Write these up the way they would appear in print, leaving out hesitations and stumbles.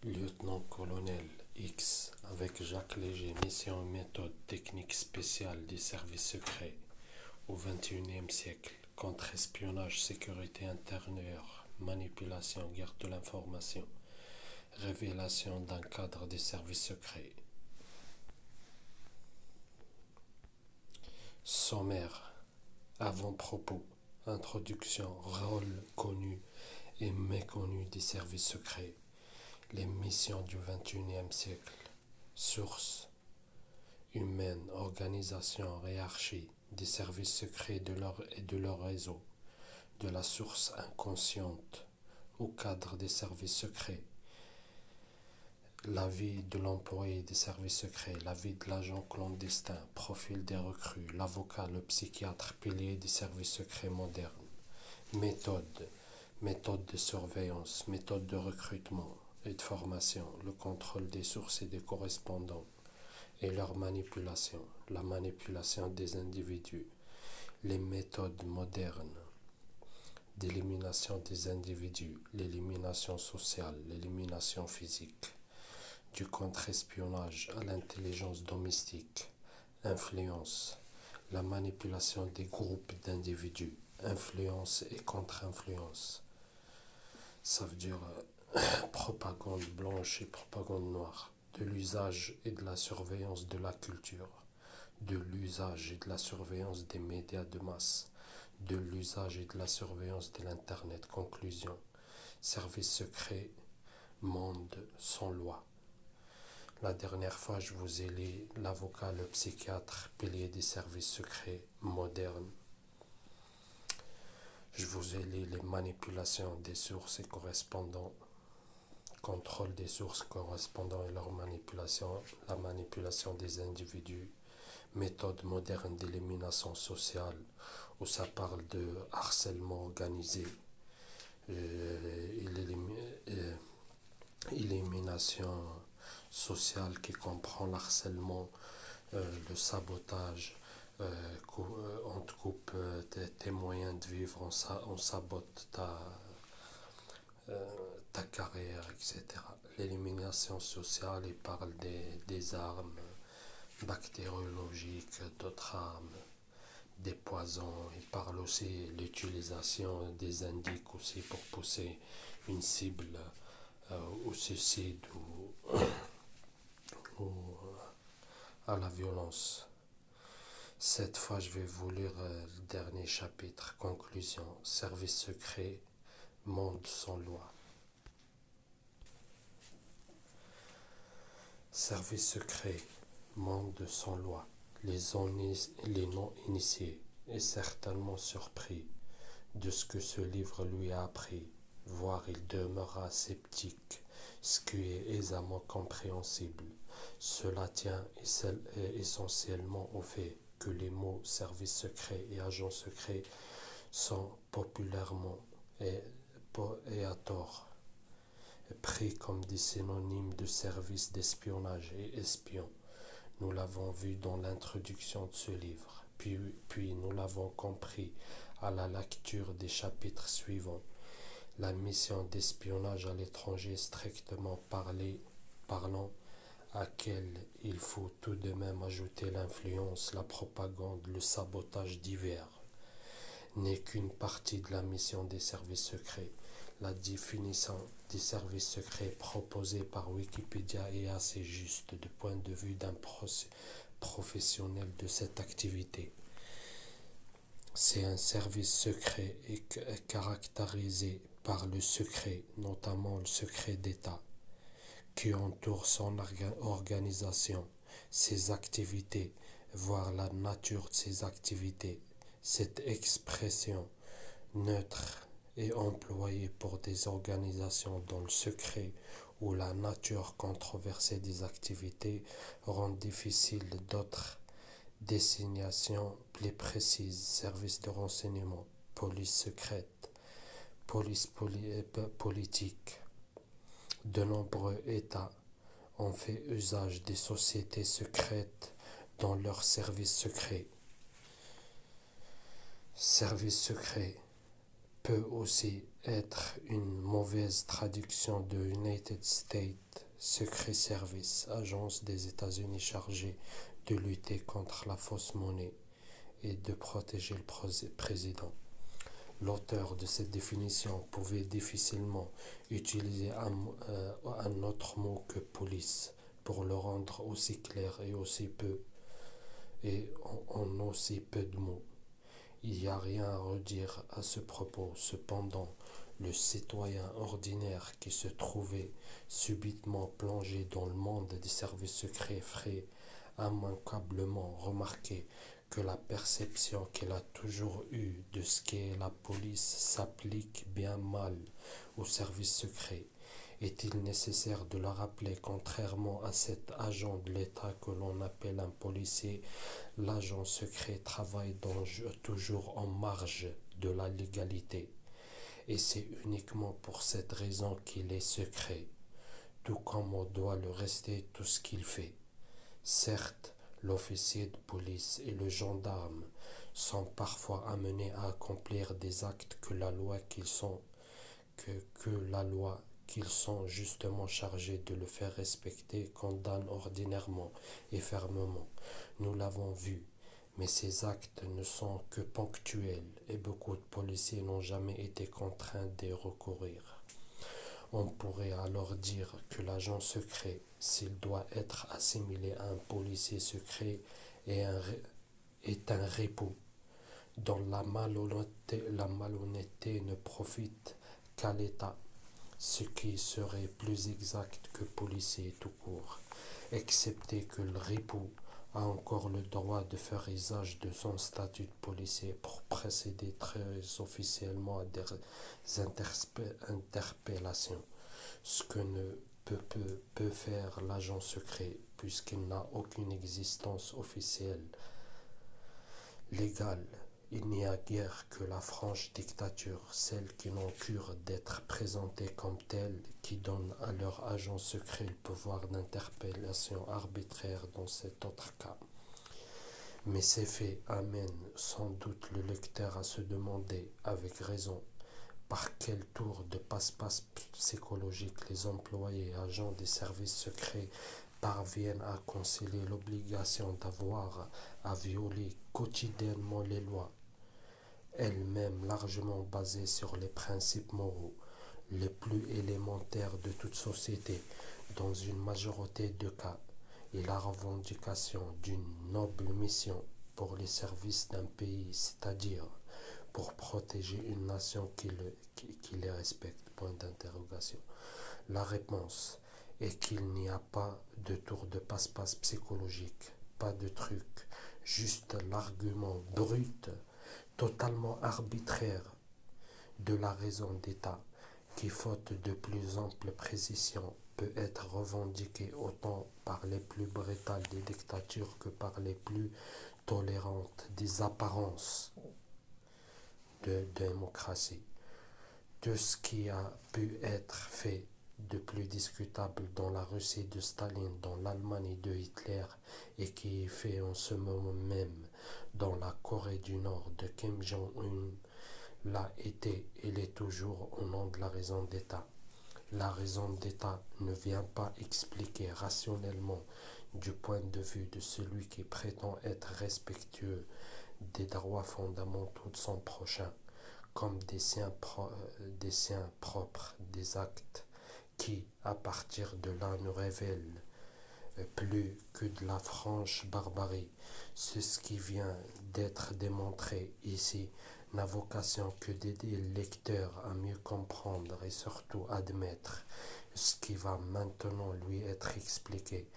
Lieutenant-colonel X avec Jacques Léger, mission et méthode technique spéciale des services secrets au XXIe siècle, contre-espionnage, sécurité intérieure, manipulation, guerre de l'information, révélation d'un cadre des services secrets. Sommaire, avant-propos, introduction, rôle connu et méconnu des services secrets, les missions du XXIe siècle, sources humaines, organisation, hiérarchie des services secrets et de leur réseau, de la source inconsciente au cadre des services secrets, la vie de l'employé des services secrets, la vie de l'agent clandestin, profil des recrues, l'avocat, le psychiatre, pilier des services secrets modernes, méthode de surveillance, méthode de recrutement et de formation, le contrôle des sources et des correspondants et leur manipulation, la manipulation des individus, les méthodes modernes d'élimination des individus, l'élimination sociale, l'élimination physique, du contre-espionnage à l'intelligence domestique, influence, la manipulation des groupes d'individus, influence et contre-influence. Ça veut dire propagande blanche et propagande noire, de l'usage et de la surveillance de la culture, de l'usage et de la surveillance des médias de masse, de l'usage et de la surveillance de l'Internet. Conclusion, service secret, monde sans loi. La dernière fois, je vous ai lu l'avocat, le psychiatre, pilier des services secrets modernes. Je vous ai lu les manipulations des sources et correspondants, contrôle des sources correspondants et leur manipulation, la manipulation des individus, méthode moderne d'élimination sociale, où ça parle de harcèlement organisé, élimination sociale qui comprend l'harcèlement, le sabotage, on te coupe tes moyens de vivre, on sabote ta carrière, etc. L'élimination sociale, il parle des armes bactériologiques, d'autres armes, des poisons. Il parle aussi de l'utilisation des indices aussi pour pousser une cible au suicide ou à la violence. Cette fois, je vais vous lire le dernier chapitre. Conclusion. Service secret, monde sans loi. Service secret, monde sans loi. Les non-initiés est certainement surpris de ce que ce livre lui a appris, voire il demeura sceptique, ce qui est aisément compréhensible. Cela tient essentiellement au fait que les mots service secret et agent secret sont populairement et à tort pris comme des synonymes de service d'espionnage et espion. Nous l'avons vu dans l'introduction de ce livre, puis nous l'avons compris à la lecture des chapitres suivants. La mission d'espionnage à l'étranger strictement parlant, à laquelle il faut tout de même ajouter l'influence, la propagande, le sabotage divers, n'est qu'une partie de la mission des services secrets. La définition des services secrets proposée par Wikipédia est assez juste du point de vue d'un professionnel de cette activité. C'est un service secret et caractérisé par le secret, notamment le secret d'État, qui entoure son organisation, ses activités, voire la nature de ses activités. Cette expression neutre est employée pour des organisations dont le secret ou la nature controversée des activités rend difficile d'autres désignations plus précises. Service de renseignement, police secrète, police politique. De nombreux États ont fait usage des sociétés secrètes dans leurs services secrets. Service secret peut aussi être une mauvaise traduction de United States Secret Service, agence des États-Unis chargée de lutter contre la fausse monnaie et de protéger le président. L'auteur de cette définition pouvait difficilement utiliser un autre mot que police pour le rendre aussi clair en aussi peu de mots. Il n'y a rien à redire à ce propos. Cependant, le citoyen ordinaire qui se trouvait subitement plongé dans le monde des services secrets ferait immanquablement remarquer que la perception qu'il a toujours eue de ce qu'est la police s'applique bien mal aux services secrets. Est-il nécessaire de le rappeler? Contrairement à cet agent de l'État que l'on appelle un policier, l'agent secret travaille toujours en marge de la légalité. Et c'est uniquement pour cette raison qu'il est secret, tout comme on doit le rester tout ce qu'il fait. Certes, l'officier de police et le gendarme sont parfois amenés à accomplir des actes que la loi qu'ils sont justement chargés de le faire respecter condamne ordinairement et fermement. Nous l'avons vu, mais ces actes ne sont que ponctuels et beaucoup de policiers n'ont jamais été contraints d'y recourir. On pourrait alors dire que l'agent secret, s'il doit être assimilé à un policier secret, est un ripou dont la malhonnêteté ne profite qu'à l'État, ce qui serait plus exact que policier tout court, excepté que le ripou a encore le droit de faire usage de son statut de policier pour procéder très officiellement à des interpellations, ce que ne peut faire l'agent secret puisqu'il n'a aucune existence officielle légale. Il n'y a guère que la franche dictature, celle qui n'ont cure d'être présentée comme telle, qui donne à leur agent secret le pouvoir d'interpellation arbitraire dans cet autre cas. Mais ces faits amènent sans doute le lecteur à se demander, avec raison, par quel tour de passe-passe psychologique les employés et agents des services secrets parviennent à concilier l'obligation d'avoir à violer quotidiennement les lois, elles-mêmes largement basées sur les principes moraux les plus élémentaires de toute société, dans une majorité de cas, et la revendication d'une noble mission pour les services d'un pays, c'est-à-dire pour protéger une nation qui les respecte. Point d'interrogation. La réponse est qu'il n'y a pas de tour de passe-passe psychologique, pas de truc, juste l'argument brut, totalement arbitraire de la raison d'État, qui, faute de plus ample précision, peut être revendiquée autant par les plus brutales des dictatures que par les plus tolérantes des apparences de démocratie. Tout ce qui a pu être fait de plus discutable dans la Russie de Staline, dans l'Allemagne de Hitler, et qui est fait en ce moment même dans la Corée du Nord de Kim Jong-un, l'a été et l'est toujours au nom de la raison d'État. La raison d'État ne vient pas expliquer rationnellement, du point de vue de celui qui prétend être respectueux des droits fondamentaux de son prochain, comme des siens propres, des actes qui, à partir de là, ne révèlent plus que de la franche barbarie. C'est ce qui vient d'être démontré ici n'a vocation que d'aider le lecteur à mieux comprendre et surtout admettre ce qui va maintenant lui être expliqué.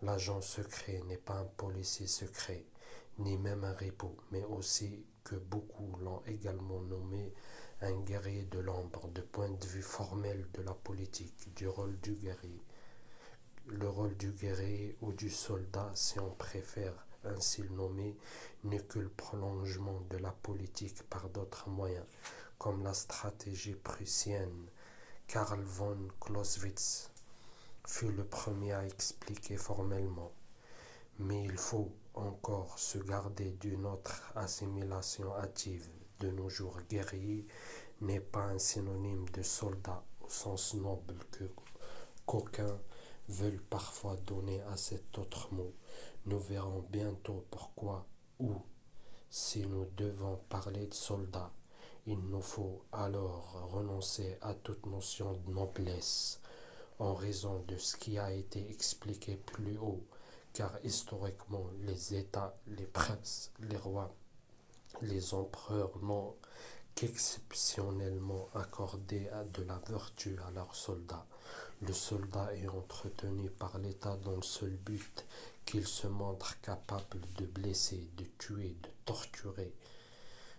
L'agent secret n'est pas un policier secret, ni même un ripou, mais aussi que beaucoup l'ont également nommé un guerrier de l'ombre, de point de vue formel de la politique, du rôle du guerrier. Le rôle du guerrier ou du soldat, si on préfère ainsi le nommer, n'est que le prolongement de la politique par d'autres moyens, comme la stratégie prussienne. Karl von Clausewitz fut le premier à expliquer formellement. Mais il faut encore se garder d'une autre assimilation hâtive. De nos jours, guerrier n'est pas un synonyme de soldat au sens noble qu'aucuns veulent parfois donner à cet autre mot. Nous verrons bientôt pourquoi ou si nous devons parler de soldats. Il nous faut alors renoncer à toute notion de noblesse, en raison de ce qui a été expliqué plus haut, car historiquement les États, les princes, les rois, les empereurs n'ont qu'exceptionnellement accordé de la vertu à leurs soldats. Le soldat est entretenu par l'État dans le seul but qu'il se montre capable de blesser, de tuer, de torturer,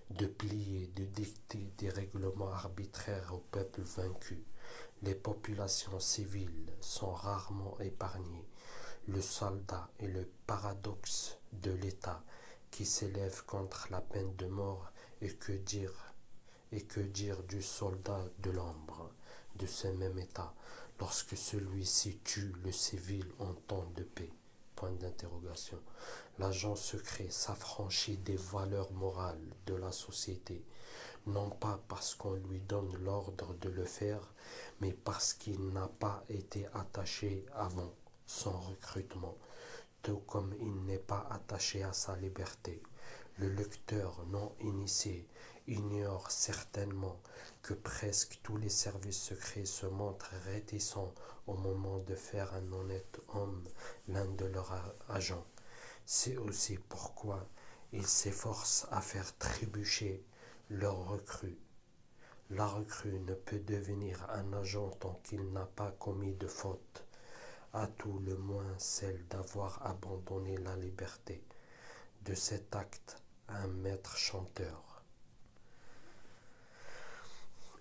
de plier, de dicter des règlements arbitraires au peuple vaincu. Les populations civiles sont rarement épargnées. Le soldat est le paradoxe de l'État qui s'élève contre la peine de mort, et que dire du soldat de l'ombre de ce même État lorsque celui-ci tue le civil en temps de paix? Point d'interrogation. L'agent secret s'affranchit des valeurs morales de la société, non pas parce qu'on lui donne l'ordre de le faire, mais parce qu'il n'a pas été attaché avant son recrutement, tout comme il n'est pas attaché à sa liberté. Le lecteur non initié ignore certainement que presque tous les services secrets se montrent réticents au moment de faire un honnête homme l'un de leurs agents. C'est aussi pourquoi ils s'efforcent à faire trébucher leur recrue. La recrue ne peut devenir un agent tant qu'il n'a pas commis de faute, à tout le moins celle d'avoir abandonné la liberté. De cet acte, un maître chanteur.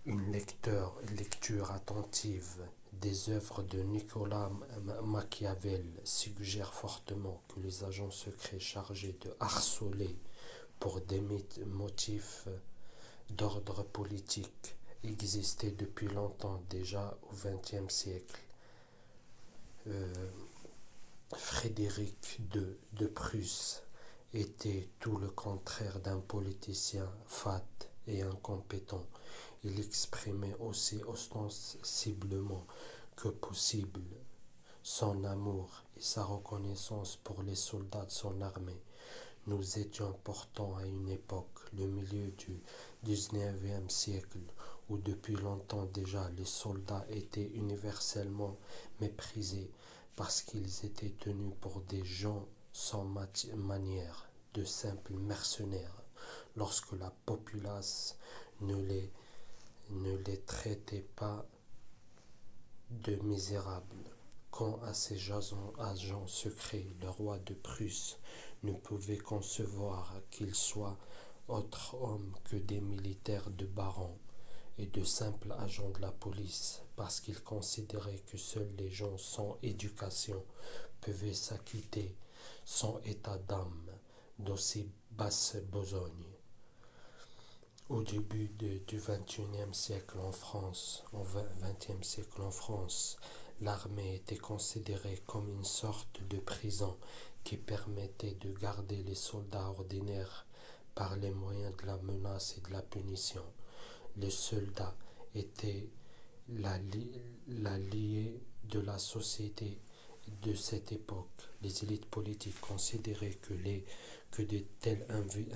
Une lecture attentive des œuvres de Nicolas Machiavel suggère fortement que les agents secrets chargés de harceler pour des motifs d'ordre politique existaient depuis longtemps déjà au XXe siècle. Frédéric II de Prusse était tout le contraire d'un politicien fat et incompétent. Il exprimait aussi ostensiblement que possible son amour et sa reconnaissance pour les soldats de son armée. Nous étions pourtant à une époque, le milieu du XIXe siècle, où depuis longtemps déjà les soldats étaient universellement méprisés parce qu'ils étaient tenus pour des gens sans manière, de simples mercenaires, lorsque la populace ne les traitait pas de misérables. Quant à ces agents secrets, le roi de Prusse ne pouvait concevoir qu'ils soient autres hommes que des militaires de barons et de simples agents de la police, parce qu'il considérait que seuls les gens sans éducation pouvaient s'acquitter sans état d'âme d'aussi basse besogne. Au début du XXe siècle en France, l'armée était considérée comme une sorte de prison qui permettait de garder les soldats ordinaires par les moyens de la menace et de la punition. Les soldats étaient l'allié de la société de cette époque. Les élites politiques considéraient que de tels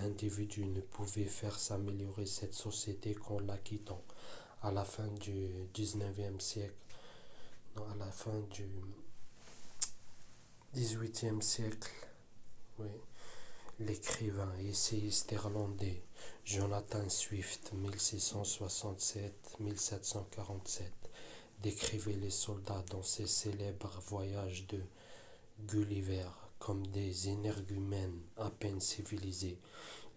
individus ne pouvaient faire s'améliorer cette société qu'en la quittant. À la fin du XIXe siècle, à la fin du XVIIIe siècle, oui, l'écrivain et essayiste irlandais Jonathan Swift, 1667-1747, décrivait les soldats dans ses célèbres voyages de Gulliver comme des énergumènes à peine civilisés.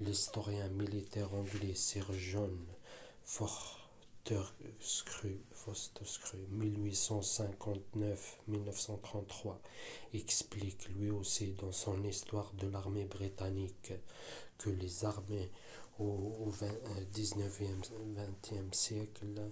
L'historien militaire anglais Sir John Fortescue 1859-1933 explique lui aussi dans son histoire de l'armée britannique que les armées au XIXe siècle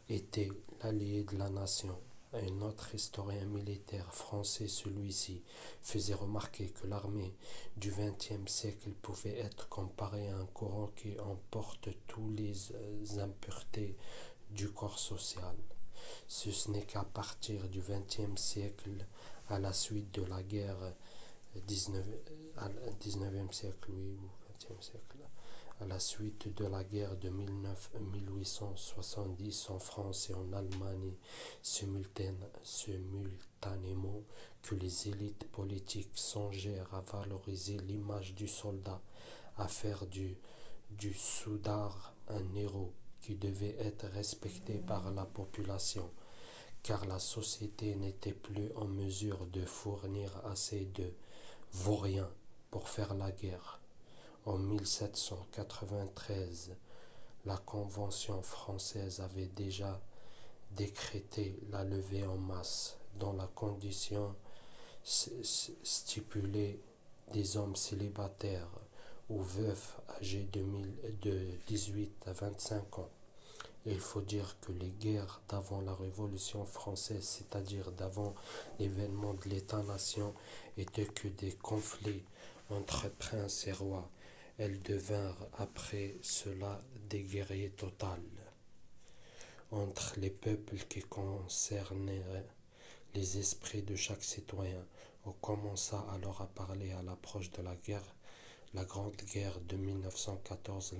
étaient l'allié de la nation. Un autre historien militaire français, celui-ci, faisait remarquer que l'armée du XXe siècle pouvait être comparée à un courant qui emporte toutes les impuretés du corps social. Ce n'est qu'à partir du XXe siècle, à la suite de la guerre 19e siècle, oui, ou XXe siècle, à la suite de la guerre de 1870 en France et en Allemagne, simultanément, que les élites politiques songèrent à valoriser l'image du soldat, à faire du soudard un héros qui devait être respecté par la population, car la société n'était plus en mesure de fournir assez de vauriens pour faire la guerre. En 1793, la Convention française avait déjà décrété la levée en masse, dans la condition stipulée des hommes célibataires ou veufs âgés de 18 à 25 ans. Et il faut dire que les guerres d'avant la Révolution française, c'est-à-dire d'avant l'événement de l'État-nation, étaient que des conflits entre princes et rois. Elles devinrent après cela des guerriers totales entre les peuples qui concernaient les esprits de chaque citoyen. On commença alors à parler à l'approche de la guerre, la Grande Guerre de 1914,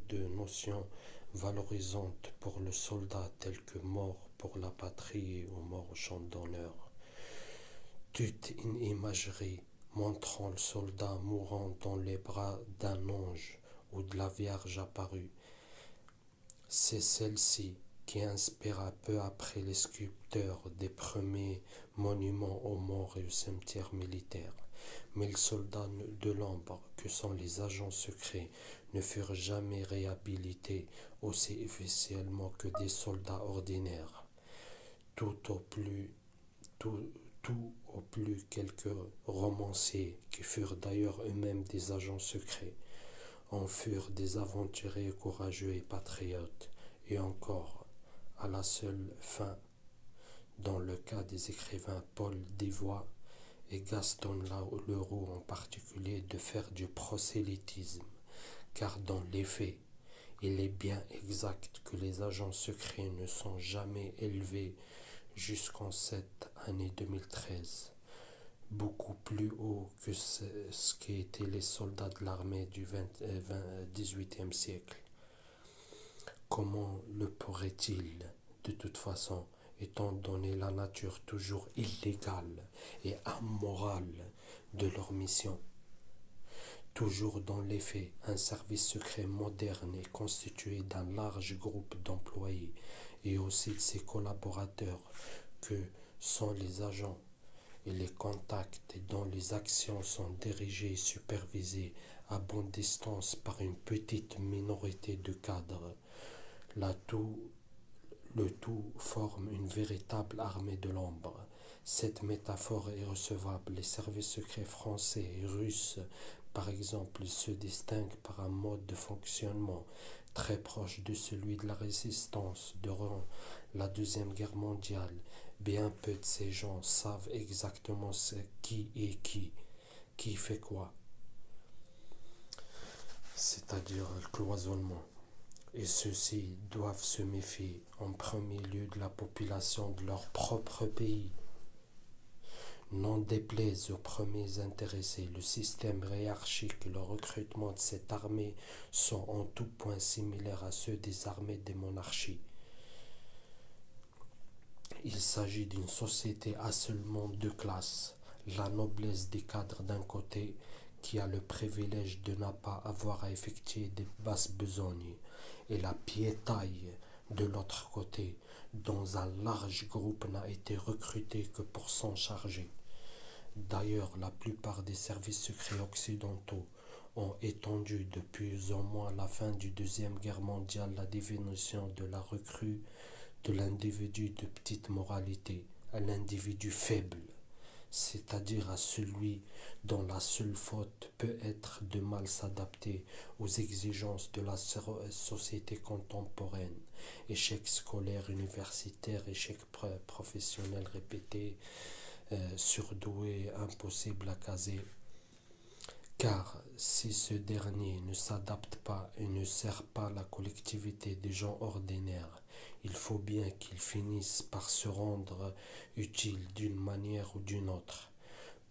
de notions valorisantes pour le soldat telles que mort pour la patrie ou mort au champ d'honneur. Toute une imagerie montrant le soldat mourant dans les bras d'un ange ou de la Vierge apparue. C'est celle-ci qui inspira peu après les sculpteurs des premiers monuments aux morts et aux cimetières militaires. Mais les soldats de l'ombre, que sont les agents secrets, ne furent jamais réhabilités aussi officiellement que des soldats ordinaires. Tout au plus quelques romanciers, qui furent d'ailleurs eux-mêmes des agents secrets, en furent des aventuriers courageux et patriotes, et encore, à la seule fin, dans le cas des écrivains Paul Dévoy et Gaston Leroux en particulier, de faire du prosélytisme, car dans les faits, il est bien exact que les agents secrets ne sont jamais élevés jusqu'en cette année 2013, beaucoup plus haut que ce qu'étaient les soldats de l'armée du XVIIIe siècle. Comment le pourrait-il, de toute façon, étant donné la nature toujours illégale et ammorale de leur mission? Toujours dans les faits, un service secret moderne est constitué d'un large groupe d'employés et aussi de ses collaborateurs que sont les agents et les contacts dont les actions sont dirigées et supervisées à bonne distance par une petite minorité de cadres. Le tout forme une véritable armée de l'ombre. Cette métaphore est recevable. Les services secrets français et russes, par exemple, se distinguent par un mode de fonctionnement très proche de celui de la résistance durant la Deuxième Guerre mondiale. Bien peu de ces gens savent exactement qui est qui fait quoi, c'est-à-dire le cloisonnement. Et ceux-ci doivent se méfier en premier lieu de la population de leur propre pays. N'en déplaise aux premiers intéressés, le système hiérarchique et le recrutement de cette armée sont en tout point similaires à ceux des armées des monarchies. Il s'agit d'une société à seulement deux classes, la noblesse des cadres d'un côté, qui a le privilège de ne pas avoir à effectuer des basses besognes, et la piétaille de l'autre côté, dont un large groupe n'a été recruté que pour s'en charger. D'ailleurs, la plupart des services secrets occidentaux ont étendu depuis au moins la fin du Deuxième Guerre mondiale la définition de la recrue de l'individu de petite moralité à l'individu faible, c'est-à-dire à celui dont la seule faute peut être de mal s'adapter aux exigences de la société contemporaine. Échec scolaire, universitaire, échec professionnel répété, surdoué, impossible à caser. Car si ce dernier ne s'adapte pas et ne sert pas la collectivité des gens ordinaires, Il faut bien qu'ils finissent par se rendre utiles d'une manière ou d'une autre,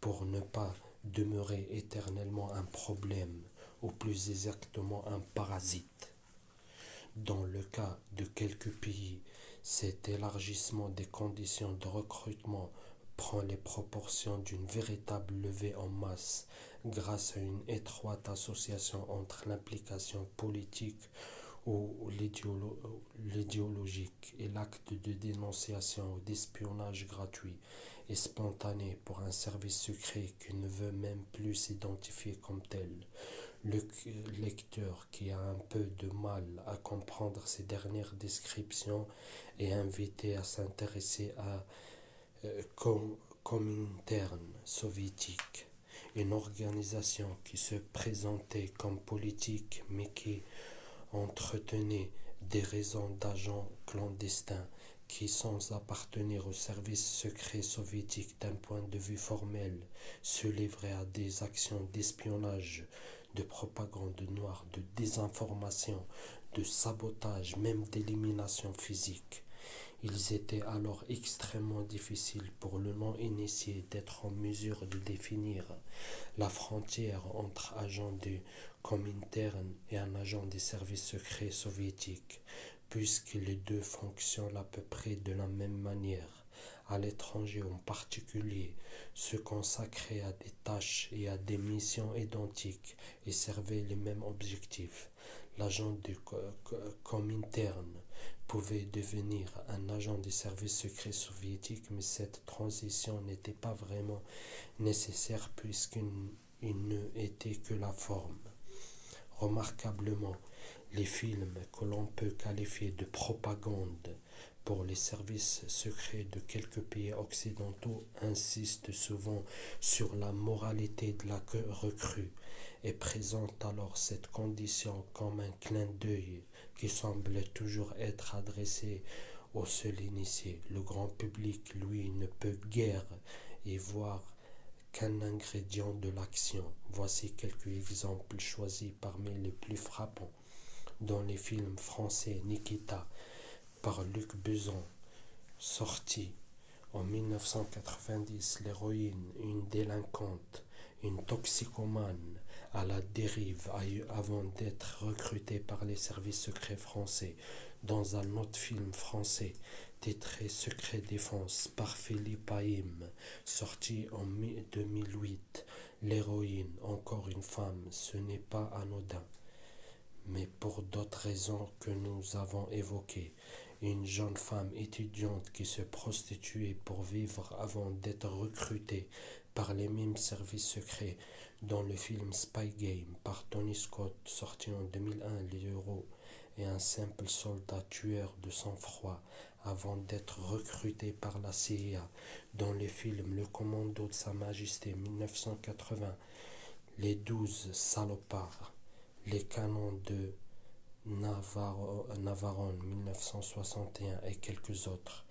pour ne pas demeurer éternellement un problème, ou plus exactement un parasite. Dans le cas de quelques pays, cet élargissement des conditions de recrutement prend les proportions d'une véritable levée en masse grâce à une étroite association entre l'implication politique ou l'idéologique et l'acte de dénonciation ou d'espionnage gratuit et spontané pour un service secret qui ne veut même plus s'identifier comme tel. Le lecteur qui a un peu de mal à comprendre ces dernières descriptions est invité à s'intéresser à Comintern soviétique, une organisation qui se présentait comme politique mais qui entretenait des raisons d'agents clandestins qui, sans appartenir au service secret soviétique d'un point de vue formel, se livraient à des actions d'espionnage, de propagande noire, de désinformation, de sabotage, même d'élimination physique. Il était alors extrêmement difficile pour le non-initié d'être en mesure de définir la frontière entre agent du Comintern et un agent des services secrets soviétiques, puisque les deux fonctionnent à peu près de la même manière. À l'étranger en particulier, se consacraient à des tâches et à des missions identiques et servaient les mêmes objectifs. L'agent du Comintern pouvait devenir un agent des services secrets soviétiques, mais cette transition n'était pas vraiment nécessaire puisqu'il ne était que la forme. Remarquablement, les films que l'on peut qualifier de propagande pour les services secrets de quelques pays occidentaux insistent souvent sur la moralité de la recrue et présentent alors cette condition comme un clin d'œil qui semble toujours être adressé au seul initié. Le grand public, lui, ne peut guère y voir qu'un ingrédient de l'action. Voici quelques exemples choisis parmi les plus frappants. Dans les films français Nikita par Luc Besson, sorti en 1990, l'héroïne, une délinquante, une toxicomane à la dérive avant d'être recrutée par les services secrets français. Dans un autre film français titré Secret Défense par Philippe Haïm, sorti en 2008, l'héroïne, encore une femme, ce n'est pas anodin, mais pour d'autres raisons que nous avons évoquées. Une jeune femme étudiante qui se prostituait pour vivre avant d'être recrutée par les mêmes services secrets. Dans le film Spy Game par Tony Scott, sorti en 2001, les héros est un simple soldat tueur de sang-froid avant d'être recruté par la CIA. Dans le film Le Commando de Sa Majesté 1980, les 12 salopards, les canons de Navarone 1961 et quelques autres.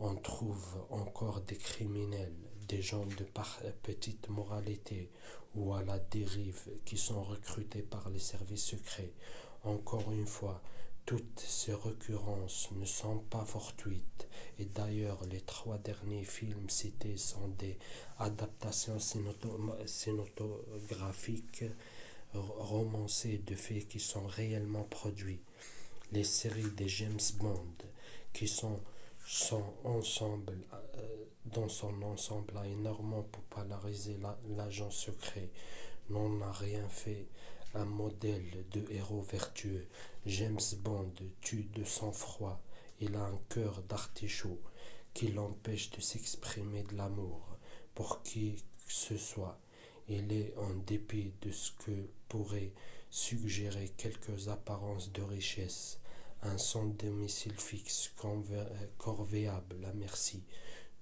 On trouve encore des criminels, des gens de petite moralité ou à la dérive qui sont recrutés par les services secrets. Encore une fois, toutes ces récurrences ne sont pas fortuites et d'ailleurs les 3 derniers films cités sont des adaptations cinématographiques romancées de faits qui sont réellement produits. Les séries des James Bond qui sont dans son ensemble a énormément popularisé l'agent secret, n'en a rien fait un modèle de héros vertueux. James Bond tue de sang-froid, il a un cœur d'artichaut qui l'empêche de s'exprimer de l'amour pour qui que ce soit. Il est, en dépit de ce que pourraient suggérer quelques apparences de richesse, un sans domicile fixe, corvéable à merci,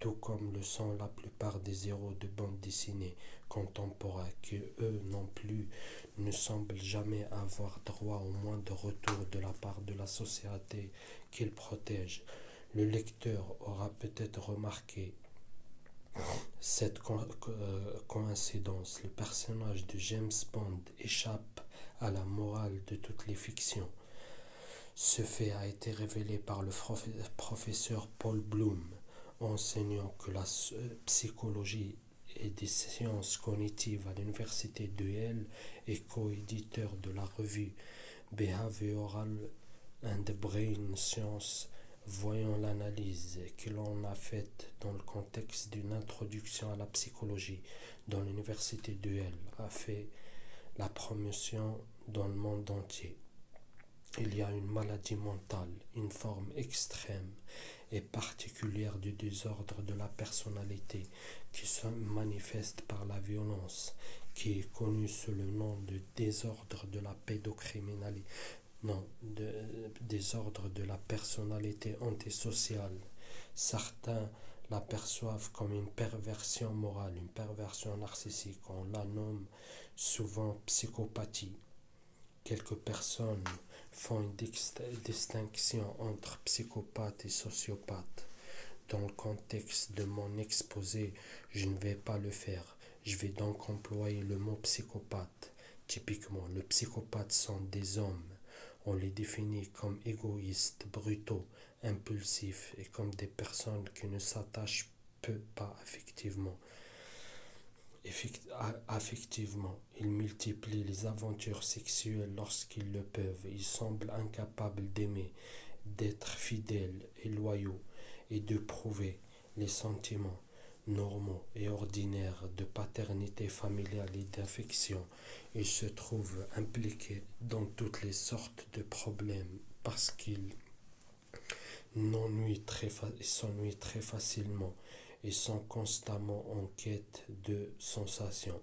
tout comme le sont la plupart des héros de bande dessinée contemporains, qui eux non plus ne semblent jamais avoir droit au moindre retour de la part de la société qu'ils protègent. Le lecteur aura peut-être remarqué cette coïncidence. Le personnage de James Bond échappe à la morale de toutes les fictions. Ce fait a été révélé par le professeur Paul Bloom, enseignant que la psychologie et des sciences cognitives à l'université de Yale et co-éditeur de la revue Behavioral and Brain Science. Voyons l'analyse que l'on a faite dans le contexte d'une introduction à la psychologie dont l'université de Yale a fait la promotion dans le monde entier. Il y a une maladie mentale, une forme extrême et particulière du désordre de la personnalité qui se manifeste par la violence, qui est connue sous le nom de désordre de la pédocriminalité. Non, désordre de la personnalité antisociale. Certains l'aperçoivent comme une perversion morale, une perversion narcissique. On la nomme souvent psychopathie. Quelques personnes font une distinction entre psychopathe et sociopathe. Dans le contexte de mon exposé, je ne vais pas le faire. Je vais donc employer le mot psychopathe. Typiquement, les psychopathes sont des hommes. On les définit comme égoïstes, brutaux, impulsifs et comme des personnes qui ne s'attachent pas affectivement. Ils multiplient les aventures sexuelles lorsqu'ils le peuvent. Ils semblent incapables d'aimer, d'être fidèles et loyaux et de prouver les sentiments normaux et ordinaires de paternité familiale et d'affection. Ils se trouvent impliqués dans toutes les sortes de problèmes parce qu'ils s'ennuient très facilement et sont constamment en quête de sensations.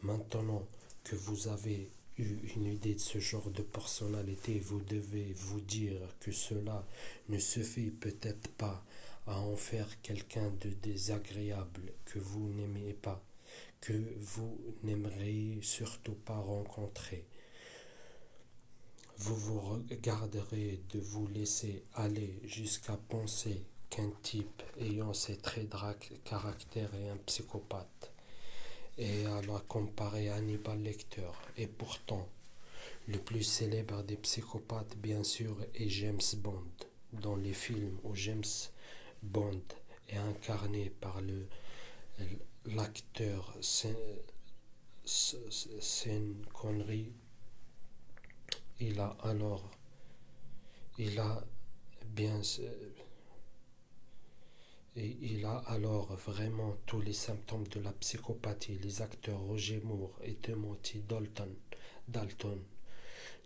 Maintenant que vous avez eu une idée de ce genre de personnalité, vous devez vous dire que cela ne suffit peut-être pas à en faire quelqu'un de désagréable que vous n'aimez pas, que vous n'aimeriez surtout pas rencontrer. Vous vous regarderez de vous laisser aller jusqu'à penser qu'un type ayant ces traits de caractère est un psychopathe et à la comparer à Hannibal Lecter. Et pourtant, le plus célèbre des psychopathes, bien sûr, est James Bond. Dans les films où James Bond est incarné par l'acteur Sean Connery, il a vraiment tous les symptômes de la psychopathie. Les acteurs Roger Moore et Timothy Dalton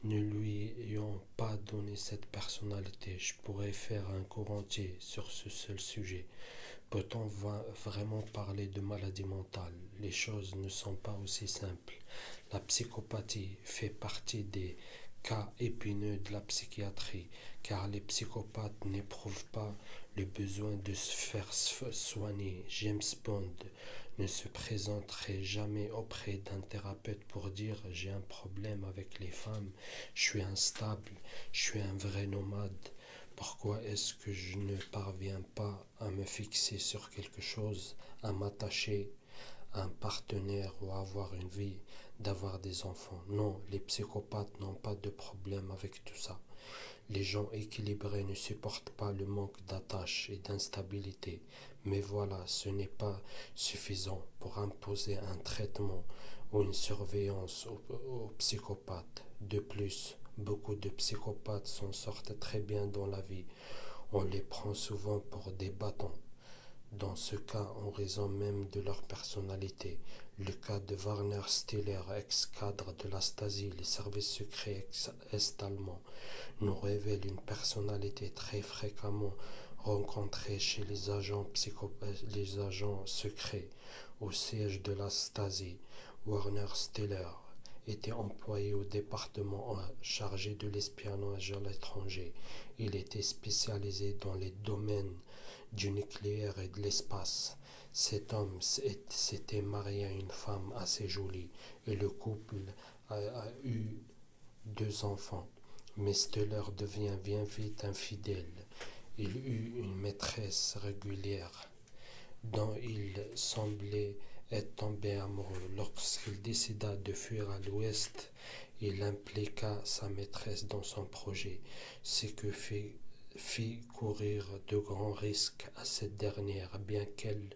ne lui ayant pas donné cette personnalité. Je pourrais faire un cours entier sur ce seul sujet. Peut-on vraiment parler de maladie mentale? Les choses ne sont pas aussi simples. La psychopathie fait partie des cas épineux de la psychiatrie, car les psychopathes n'éprouvent pas le besoin de se faire soigner. James Bond ne se présenterait jamais auprès d'un thérapeute pour dire « j'ai un problème avec les femmes, je suis instable, je suis un vrai nomade. Pourquoi est-ce que je ne parviens pas à me fixer sur quelque chose, à m'attacher à un partenaire ou à avoir une vie, d'avoir des enfants ?» Non, les psychopathes n'ont pas de problème avec tout ça. Les gens équilibrés ne supportent pas le manque d'attache et d'instabilité. Mais voilà, ce n'est pas suffisant pour imposer un traitement ou une surveillance aux psychopathes. De plus, beaucoup de psychopathes s'en sortent très bien dans la vie. On les prend souvent pour des bâtons. Dans ce cas, en raison même de leur personnalité. Le cas de Warner Stiller, ex-cadre de la Stasi, les services secrets est-allemands, nous révèle une personnalité très fréquemment rencontrée chez les agents secrets au siège de la Stasi. Warner Stiller était employé au département chargé de l'espionnage à l'étranger. Il était spécialisé dans les domaines du nucléaire et de l'espace. Cet homme s'était marié à une femme assez jolie et le couple a eu 2 enfants. Mais Steller devient bien vite infidèle. Il eut une maîtresse régulière dont il semblait être tombé amoureux. Lorsqu'il décida de fuir à l'ouest, Il impliqua sa maîtresse dans son projet, ce que fit courir de grands risques à cette dernière, bien qu'elle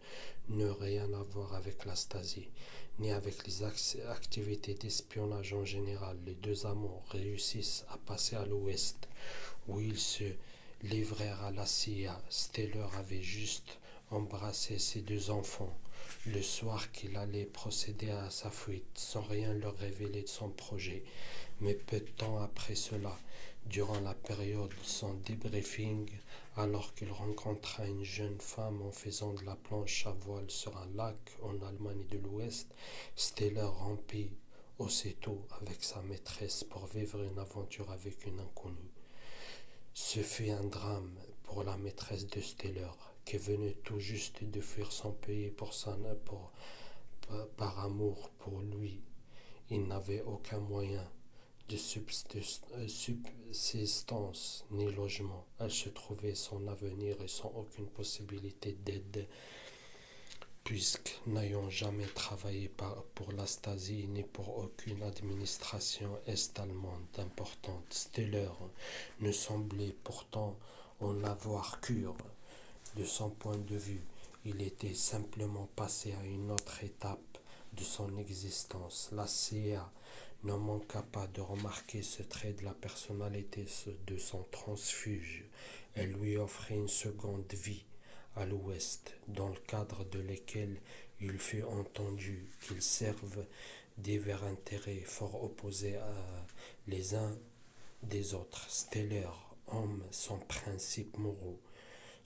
n'eût rien à voir avec la Stasi, ni avec les activités d'espionnage en général. Les deux amants réussissent à passer à l'ouest, où ils se livrèrent à la CIA. Steller avait juste embrassé ses deux enfants le soir qu'il allait procéder à sa fuite, sans rien leur révéler de son projet. Mais peu de temps après cela, durant la période de son débriefing, alors qu'il rencontra une jeune femme en faisant de la planche à voile sur un lac en Allemagne de l'Ouest, Steller rompit aussitôt avec sa maîtresse pour vivre une aventure avec une inconnue. Ce fut un drame pour la maîtresse de Steller, qui venait tout juste de fuir son pays par amour pour lui. Il n'avait aucun moyen de subsistance ni logement. Elle se trouvait sans avenir et sans aucune possibilité d'aide, puisque n'ayant jamais travaillé pour la Stasi ni pour aucune administration est-allemande importante, Steller ne semblait pourtant en avoir cure. De son point de vue, il était simplement passé à une autre étape de son existence. La CIA ne manqua pas de remarquer ce trait de la personnalité de son transfuge. Elle lui offrit une seconde vie à l'Ouest, dans le cadre de laquelle il fut entendu qu'ils servent divers intérêts fort opposés les uns des autres. Steller, homme sans principes moraux,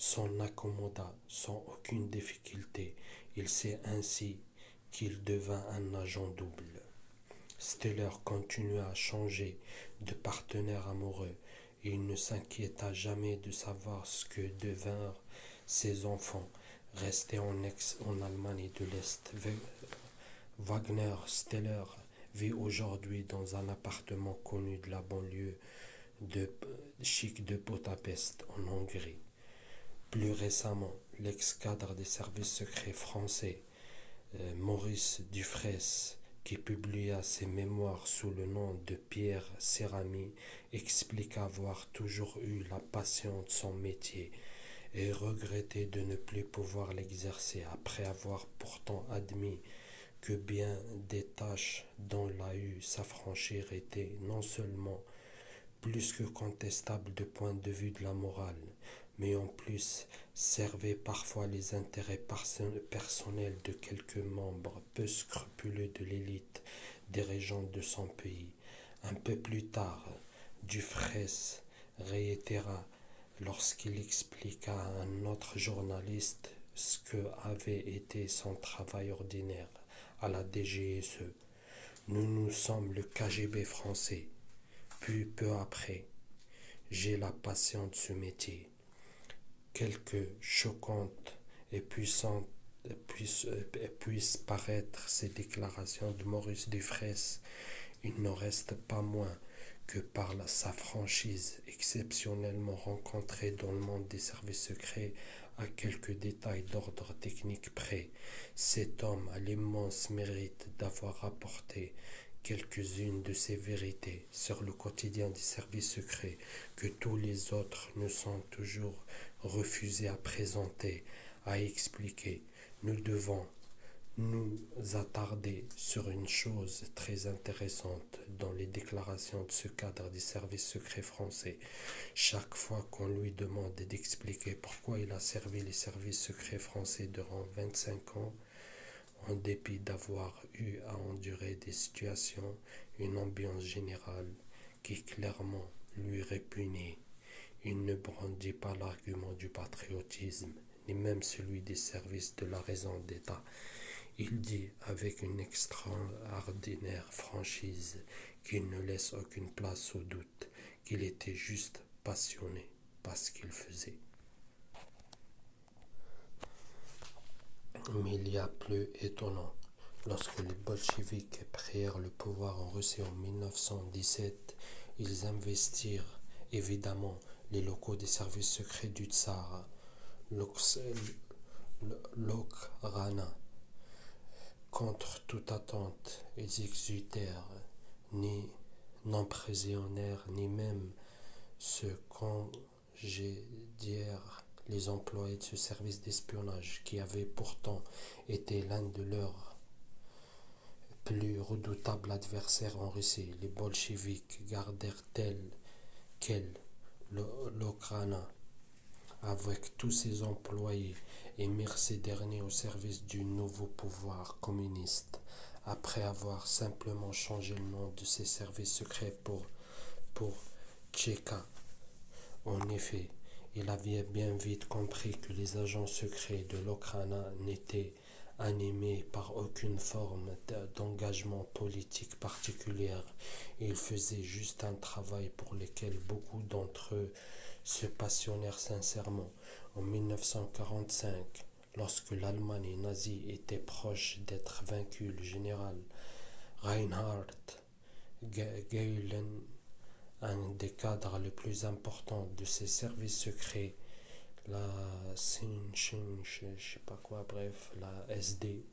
s'en accommoda sans aucune difficulté. Il sait ainsi qu'il devint un agent double. Steller continua à changer de partenaire amoureux et il ne s'inquiéta jamais de savoir ce que devinrent ses enfants, restés en Allemagne de l'Est. Wagner Steller vit aujourd'hui dans un appartement connu de la banlieue chic de Budapest, en Hongrie. Plus récemment, l'ex-cadre des services secrets français, Maurice Dufraisse, qui publia ses mémoires sous le nom de Pierre Cérami, explique avoir toujours eu la passion de son métier et regrettait de ne plus pouvoir l'exercer, après avoir pourtant admis que bien des tâches dont il a eu s'affranchir étaient non seulement plus que contestables du point de vue de la morale, mais en plus servaient parfois les intérêts personnels de quelques membres peu scrupuleux de l'élite dirigeante de son pays. Un peu plus tard, Dufraisse réitéra, lorsqu'il expliqua à un autre journaliste ce que avait été son travail ordinaire à la DGSE. Nous sommes le KGB français. Puis peu après, j'ai la passion de ce métier. Quelque choquantes et puissantes puissent paraître ces déclarations de Maurice Dufraisse, il n'en reste pas moins que par sa franchise exceptionnellement rencontrée dans le monde des services secrets, à quelques détails d'ordre technique près, cet homme a l'immense mérite d'avoir rapporté quelques-unes de ces vérités sur le quotidien des services secrets que tous les autres ne sont toujours refusés à présenter, à expliquer. Nous devons nous attarder sur une chose très intéressante dans les déclarations de ce cadre des services secrets français. Chaque fois qu'on lui demande d'expliquer pourquoi il a servi les services secrets français durant 25 ans, en dépit d'avoir eu à endurer des situations, une ambiance générale qui clairement lui répugnait, il ne brandit pas l'argument du patriotisme, ni même celui des services de la raison d'État. Il dit avec une extraordinaire franchise qu'il ne laisse aucune place au doute, qu'il était juste passionné par ce qu'il faisait. Mais il y a plus étonnant. Lorsque les bolcheviks prirent le pouvoir en Russie en 1917, ils investirent évidemment les locaux des services secrets du tsar, l'Okhrana. Contre toute attente, ils exécutèrent ni non prisonnières, ni même se congédièrent les employés de ce service d'espionnage, qui avait pourtant été l'un de leurs plus redoutables adversaires en Russie. Les bolcheviks gardèrent tel quel l'Okhrana avec tous ses employés et mirent ces derniers au service du nouveau pouvoir communiste, après avoir simplement changé le nom de ces services secrets pour Tchéka. En effet, il avait bien vite compris que les agents secrets de l'Okhrana n'étaient animés par aucune forme d'engagement politique particulière. Ils faisaient juste un travail pour lequel beaucoup d'entre eux se passionnèrent sincèrement. En 1945, lorsque l'Allemagne nazie était proche d'être vaincue, le général Reinhard Gehlen, un des cadres les plus importants de ces services secrets, la SD,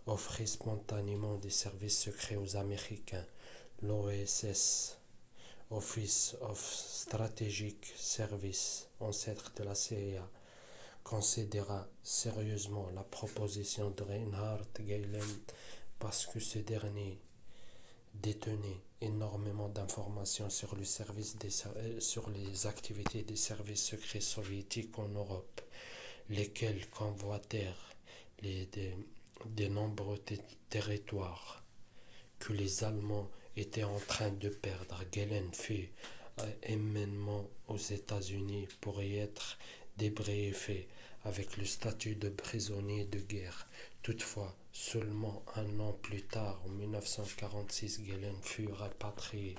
offrit spontanément des services secrets aux Américains. L'OSS, Office of Strategic Service, ancêtre de la CIA, considéra sérieusement la proposition de Reinhard Gehlen parce que ce dernier détenait énormément d'informations sur sur les activités des services secrets soviétiques en Europe, lesquels convoitèrent de nombreux territoires que les Allemands étaient en train de perdre. Gehlen fut éminemment aux États-Unis pour y être débriefé avec le statut de prisonnier de guerre. Toutefois, seulement un an plus tard, en 1946, Gehlen fut rapatrié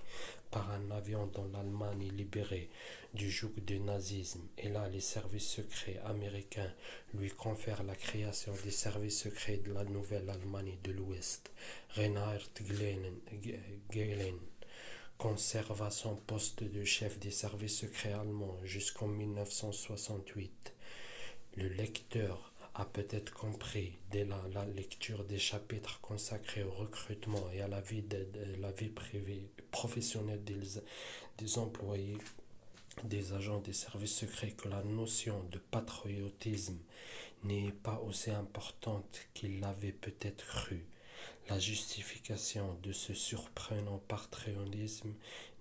par un avion dans l'Allemagne libérée du joug du nazisme. Et là, les services secrets américains lui confèrent la création des services secrets de la nouvelle Allemagne de l'Ouest. Reinhard Gehlen conserva son poste de chef des services secrets allemands jusqu'en 1968. Le lecteur a peut-être compris dès la lecture des chapitres consacrés au recrutement et à la vie privée, professionnelle des employés des agents des services secrets que la notion de patriotisme n'est pas aussi importante qu'il l'avait peut-être cru. La justification de ce surprenant patriotisme,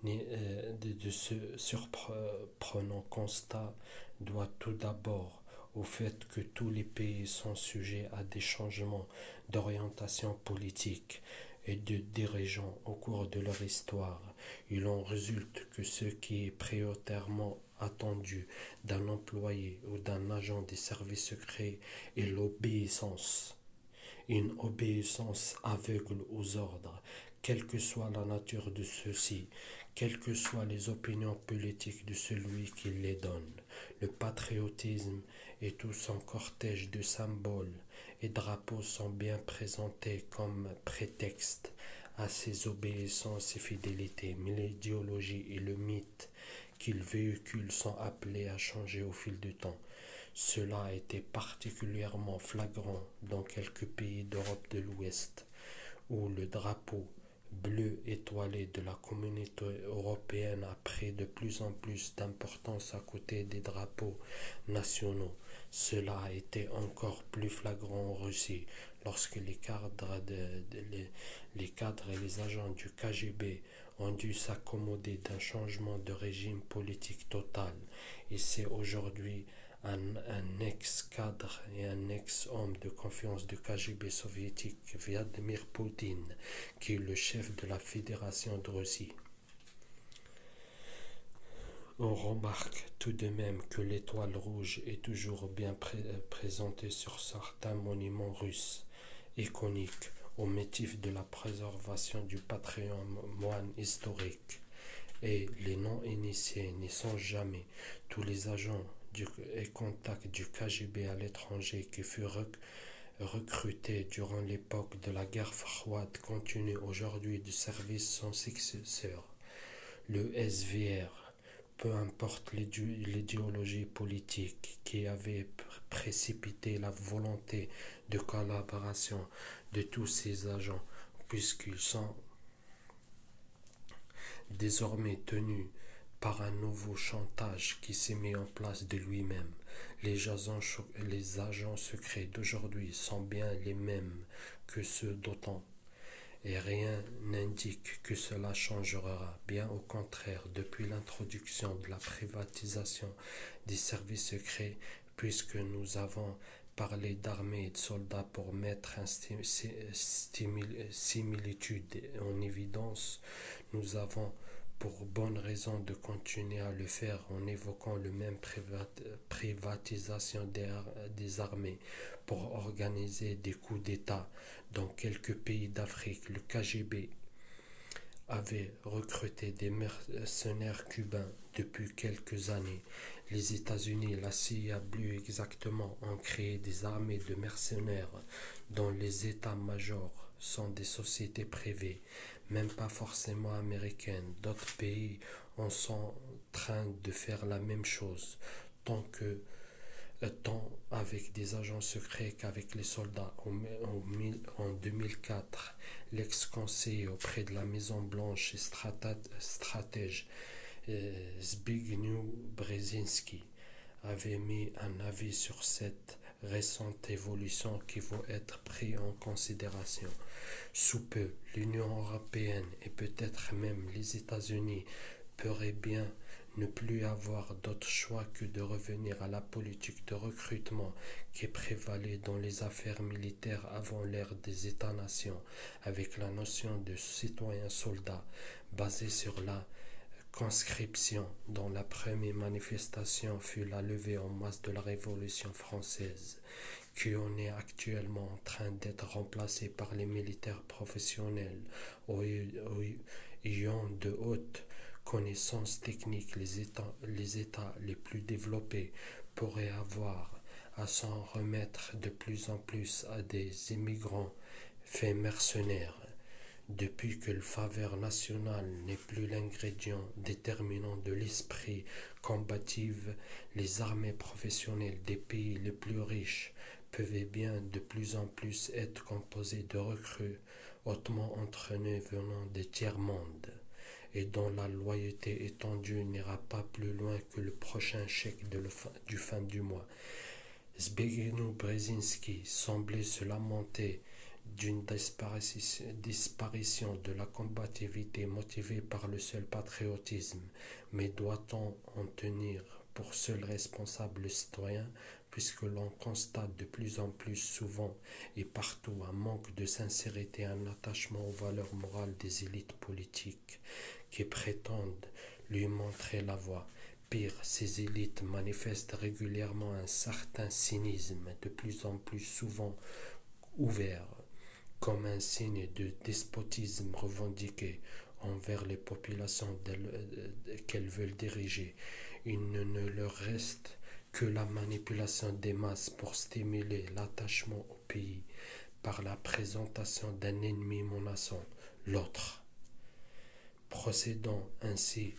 de ce surprenant constat, doit tout d'abord au fait que tous les pays sont sujets à des changements d'orientation politique et de dirigeants au cours de leur histoire. Il en résulte que ce qui est prioritairement attendu d'un employé ou d'un agent des services secrets est l'obéissance. Une obéissance aveugle aux ordres, quelle que soit la nature de ceux-ci, quelles que soient les opinions politiques de celui qui les donne. Le patriotisme et tout son cortège de symboles et drapeaux sont bien présentés comme prétexte à ces obéissances et fidélités, mais l'idéologie et le mythe qu'ils véhiculent sont appelés à changer au fil du temps. Cela a été particulièrement flagrant dans quelques pays d'Europe de l'Ouest, où le drapeau bleu étoilé de la communauté européenne a pris de plus en plus d'importance à côté des drapeaux nationaux. Cela a été encore plus flagrant en Russie, lorsque les cadres et les agents du KGB ont dû s'accommoder d'un changement de régime politique total. Et c'est aujourd'hui un ex-cadre et un ex-homme de confiance du KGB soviétique, Vladimir Poutine, qui est le chef de la Fédération de Russie. On remarque tout de même que l'étoile rouge est toujours bien présentée sur certains monuments russes iconiques au motif de la préservation du patrimoine historique. Et les non-initiés n'y sont jamais. Tous les agents et contacts du KGB à l'étranger qui furent recrutés durant l'époque de la guerre froide continuent aujourd'hui de servir son successeur, le SVR. Peu importe l'idéologie politique qui avait précipité la volonté de collaboration de tous ces agents, puisqu'ils sont désormais tenu par un nouveau chantage qui s'est mis en place de lui-même. Les agents secrets d'aujourd'hui sont bien les mêmes que ceux d'autant, et rien n'indique que cela changera. Bien au contraire, depuis l'introduction de la privatisation des services secrets, puisque nous avons parlé d'armées et de soldats pour mettre une similitude en évidence, nous avons pour bonne raison de continuer à le faire en évoquant le même privatisation des armées pour organiser des coups d'État dans quelques pays d'Afrique. Le KGB avait recruté des mercenaires cubains depuis quelques années. Les États-Unis, la CIA plus exactement, ont créé des armées de mercenaires dont les états-majors sont des sociétés privées, même pas forcément américaines. D'autres pays en sont en train de faire la même chose, tant avec des agents secrets qu'avec les soldats. En 2004, l'ex-conseiller auprès de la Maison-Blanche et stratège Zbigniew Brzezinski avait mis un avis sur cette récente évolution qui va être prise en considération. Sous peu, l'Union européenne et peut-être même les États-Unis pourraient bien ne plus avoir d'autre choix que de revenir à la politique de recrutement qui prévalait dans les affaires militaires avant l'ère des États-nations, avec la notion de citoyen-soldat basée sur la conscription, dont la première manifestation fut la levée en masse de la Révolution française, qui en est actuellement en train d'être remplacée par les militaires professionnels ayant de hautes connaissances techniques. Les États les plus développés pourraient avoir à s'en remettre de plus en plus à des immigrants faits mercenaires. Depuis que le faveur national n'est plus l'ingrédient déterminant de l'esprit combatif, les armées professionnelles des pays les plus riches peuvent bien de plus en plus être composées de recrues hautement entraînés venant des tiers-mondes, et dont la loyauté étendue n'ira pas plus loin que le prochain chèque du fin du mois. Zbigniew Brzezinski semblait se lamenter d'une disparition de la combativité motivée par le seul patriotisme, mais doit-on en tenir pour seul responsable le citoyen, puisque l'on constate de plus en plus souvent et partout un manque de sincérité, un attachement aux valeurs morales des élites politiques qui prétendent lui montrer la voie. Pire, ces élites manifestent régulièrement un certain cynisme de plus en plus souvent ouvert, comme un signe de despotisme revendiqué envers les populations qu'elles veulent diriger. Il ne leur reste que la manipulation des masses pour stimuler l'attachement au pays par la présentation d'un ennemi menaçant l'autre, procédant ainsi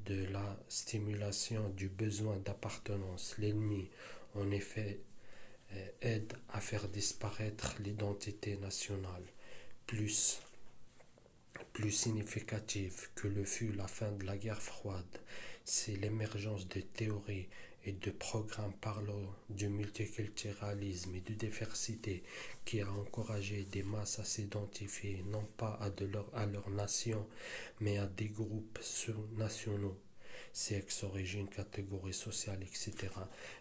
de la stimulation du besoin d'appartenance. L'ennemi, en effet, aide à faire disparaître l'identité nationale, plus significative que le fut la fin de la guerre froide. C'est l'émergence de théories et de programmes parlant du multiculturalisme et de diversité qui a encouragé des masses à s'identifier non pas à leur nation, mais à des groupes sous-nationaux. Sexe, origine, catégorie sociale, etc.,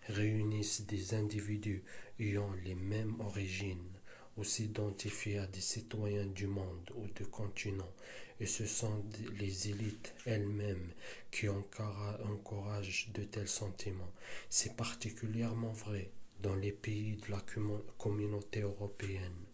réunissent des individus ayant les mêmes origines ou s'identifier à des citoyens du monde ou de continent, et ce sont les élites elles-mêmes qui encouragent de tels sentiments. C'est particulièrement vrai dans les pays de la communauté européenne,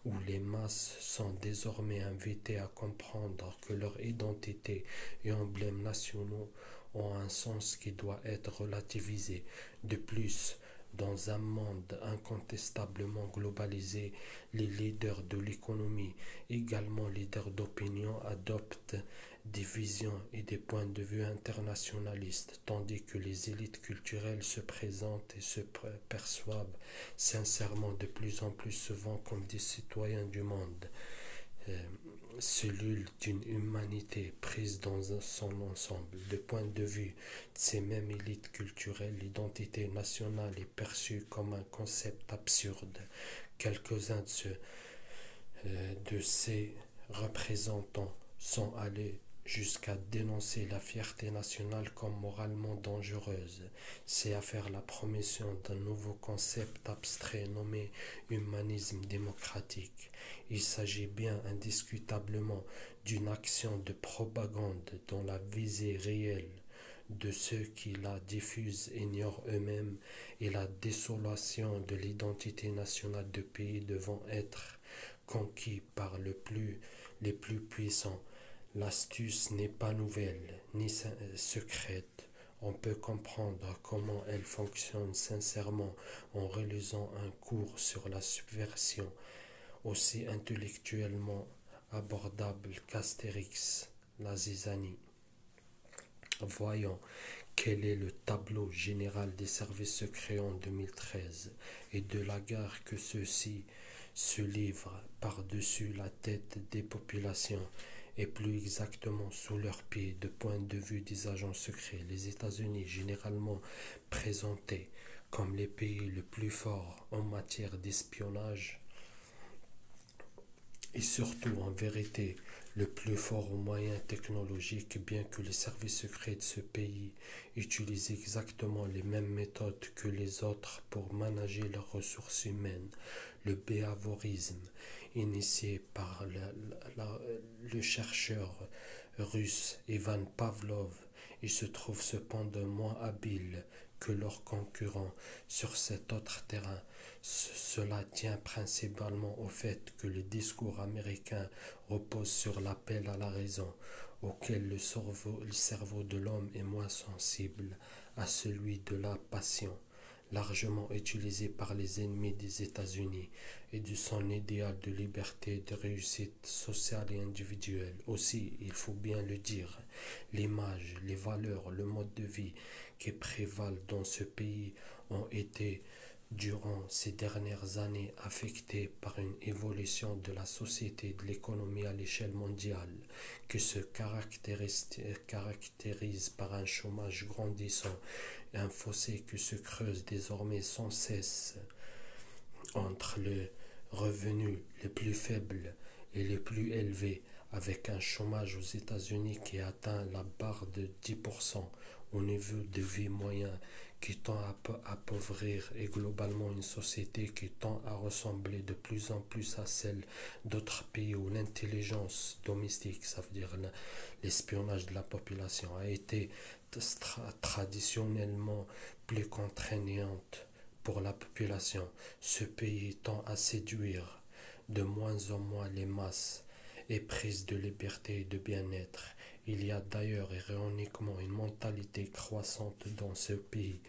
où les masses sont désormais invitées à comprendre que leur identité et emblèmes nationaux ont un sens qui doit être relativisé. De plus, dans un monde incontestablement globalisé, les leaders de l'économie, également leaders d'opinion, adoptent des visions et des points de vue internationalistes, tandis que les élites culturelles se présentent et se perçoivent sincèrement de plus en plus souvent comme des citoyens du monde. cellule d'une humanité prise dans son ensemble. Du point de vue de ces mêmes élites culturelles, l'identité nationale est perçue comme un concept absurde. Quelques-uns de ces représentants sont allés jusqu'à dénoncer la fierté nationale comme moralement dangereuse. C'est à faire la promotion d'un nouveau concept abstrait nommé humanisme démocratique. Il s'agit bien indiscutablement d'une action de propagande dont la visée réelle de ceux qui la diffusent ignorent eux-mêmes et la désolation de l'identité nationale de pays devant être conquis par les plus puissants. L'astuce n'est pas nouvelle ni secrète. On peut comprendre comment elle fonctionne sincèrement en relisant un cours sur la subversion, aussi intellectuellement abordable qu'Astérix, la zizanie. Voyons quel est le tableau général des services secrets en 2013 et de la guerre que ceux-ci se livrent par-dessus la tête des populations et plus exactement sous leurs pieds du point de vue des agents secrets. Les États-Unis, généralement présentés comme les pays les plus forts en matière d'espionnage, et surtout en vérité le plus fort aux moyens technologiques, bien que les services secrets de ce pays utilisent exactement les mêmes méthodes que les autres pour manager leurs ressources humaines. Le behaviorisme, initié par le chercheur russe Ivan Pavlov, il se trouve cependant moins habile que leurs concurrents sur cet autre terrain. Cela tient principalement au fait que le discours américain repose sur l'appel à la raison, auquel le cerveau de l'homme est moins sensible à celui de la passion, largement utilisé par les ennemis des États-Unis et de son idéal de liberté et de réussite sociale et individuelle. Aussi, il faut bien le dire, l'image, les valeurs, le mode de vie qui prévalent dans ce pays ont été durant ces dernières années affectés par une évolution de la société et de l'économie à l'échelle mondiale qui se caractérise par un chômage grandissant et un fossé qui se creuse désormais sans cesse entre les revenus les plus faibles et les plus élevés, avec un chômage aux États-Unis qui atteint la barre de 10% au niveau de vie moyen, qui tend à appauvrir et globalement une société qui tend à ressembler de plus en plus à celle d'autres pays où l'intelligence domestique, ça veut dire l'espionnage de la population, a été traditionnellement plus contraignante pour la population. Ce pays tend à séduire de moins en moins les masses éprise de liberté et de bien-être. Il y a d'ailleurs ironiquement une mentalité croissante dans ce pays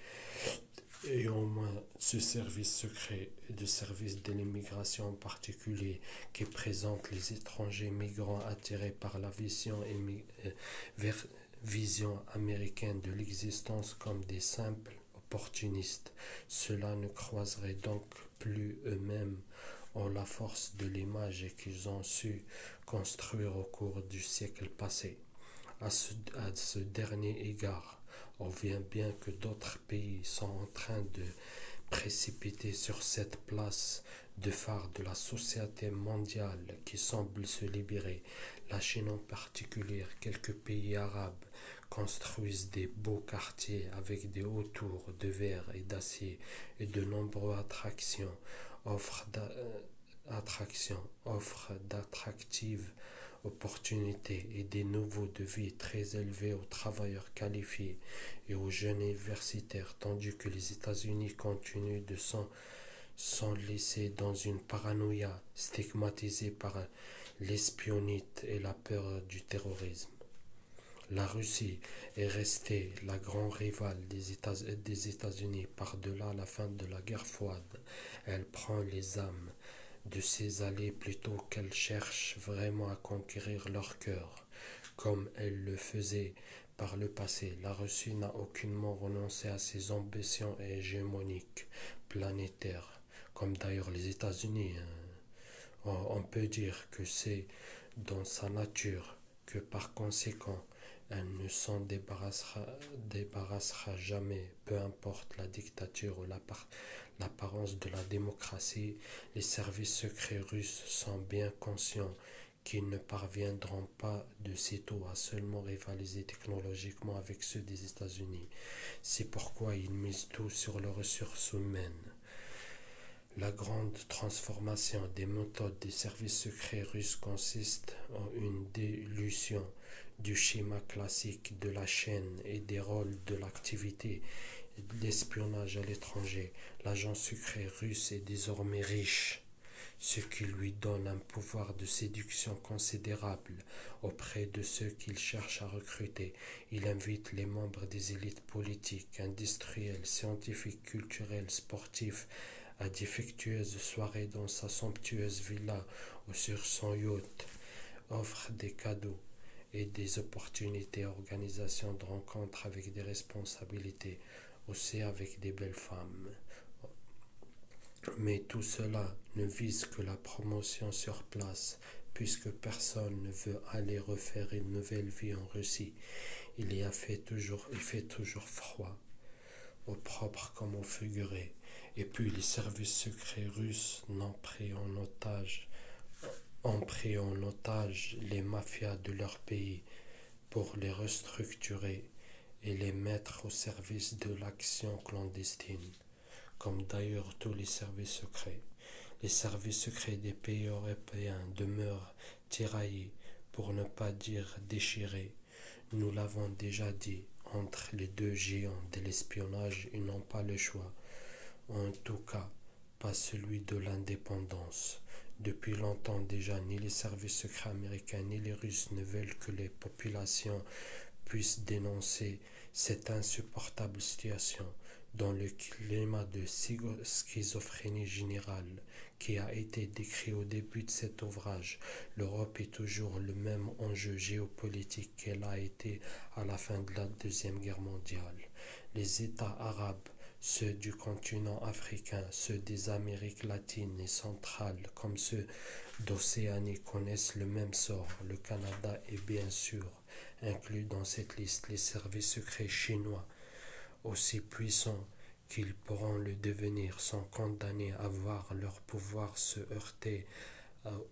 et au moins ce service secret et de service de l'immigration en particulier qui présente les étrangers migrants attirés par la vision américaine de l'existence comme des simples opportunistes. Cela ne croiserait donc plus eux-mêmes ont la force de l'image qu'ils ont su construire au cours du siècle passé. À ce dernier égard, on voit bien que d'autres pays sont en train de précipiter sur cette place de phare de la société mondiale qui semble se libérer. La Chine en particulier, quelques pays arabes construisent des beaux quartiers avec des hauts tours de verre et d'acier et de nombreuses offrent d'attractives opportunités et des niveaux de vie très élevés aux travailleurs qualifiés et aux jeunes universitaires, tandis que les États-Unis continuent de s'enliser dans une paranoïa stigmatisée par l'espionnite et la peur du terrorisme. La Russie est restée la grande rivale des États-Unis par-delà la fin de la guerre froide. Elle prend les âmes de ses alliés plutôt qu'elle cherche vraiment à conquérir leur cœur, comme elle le faisait par le passé. La Russie n'a aucunement renoncé à ses ambitions hégémoniques planétaires, comme d'ailleurs les États-Unis. On peut dire que c'est dans sa nature, que par conséquent, elle ne s'en débarrassera jamais, peu importe la dictature ou l'apparence de la démocratie. Les services secrets russes sont bien conscients qu'ils ne parviendront pas de sitôt à seulement rivaliser technologiquement avec ceux des États-Unis. C'est pourquoi ils misent tout sur les ressources humaines. La grande transformation des méthodes des services secrets russes consiste en une dilution du schéma classique de la chaîne et des rôles de l'activité d'espionnage à l'étranger. L'agent secret russe est désormais riche, ce qui lui donne un pouvoir de séduction considérable auprès de ceux qu'il cherche à recruter. Il invite les membres des élites politiques, industrielles, scientifiques, culturelles, sportives à d'effectueuses soirées dans sa somptueuse villa ou sur son yacht, offre des cadeaux et des opportunités, organisation de rencontres avec des responsabilités, aussi avec des belles femmes. Mais tout cela ne vise que la promotion sur place, puisque personne ne veut aller refaire une nouvelle vie en Russie. Il fait toujours froid, au propre comme au figuré. Et puis les services secrets russes ont pris en otage les mafias de leur pays pour les restructurer et les mettre au service de l'action clandestine, comme d'ailleurs tous les services secrets. Les services secrets des pays européens demeurent tiraillés, pour ne pas dire déchirés. Nous l'avons déjà dit, entre les deux géants de l'espionnage, ils n'ont pas le choix. En tout cas, pas celui de l'indépendance. Depuis longtemps déjà, ni les services secrets américains ni les Russes ne veulent que les populations puissent dénoncer cette insupportable situation. Dans le climat de schizophrénie générale qui a été décrit au début de cet ouvrage, l'Europe est toujours le même enjeu géopolitique qu'elle a été à la fin de la Deuxième Guerre mondiale. Les États arabes, ceux du continent africain, ceux des Amériques latines et centrales, comme ceux d'Océanie connaissent le même sort. Le Canada est bien sûr inclus dans cette liste. Les services secrets chinois, aussi puissants qu'ils pourront le devenir, sont condamnés à voir leur pouvoir se heurter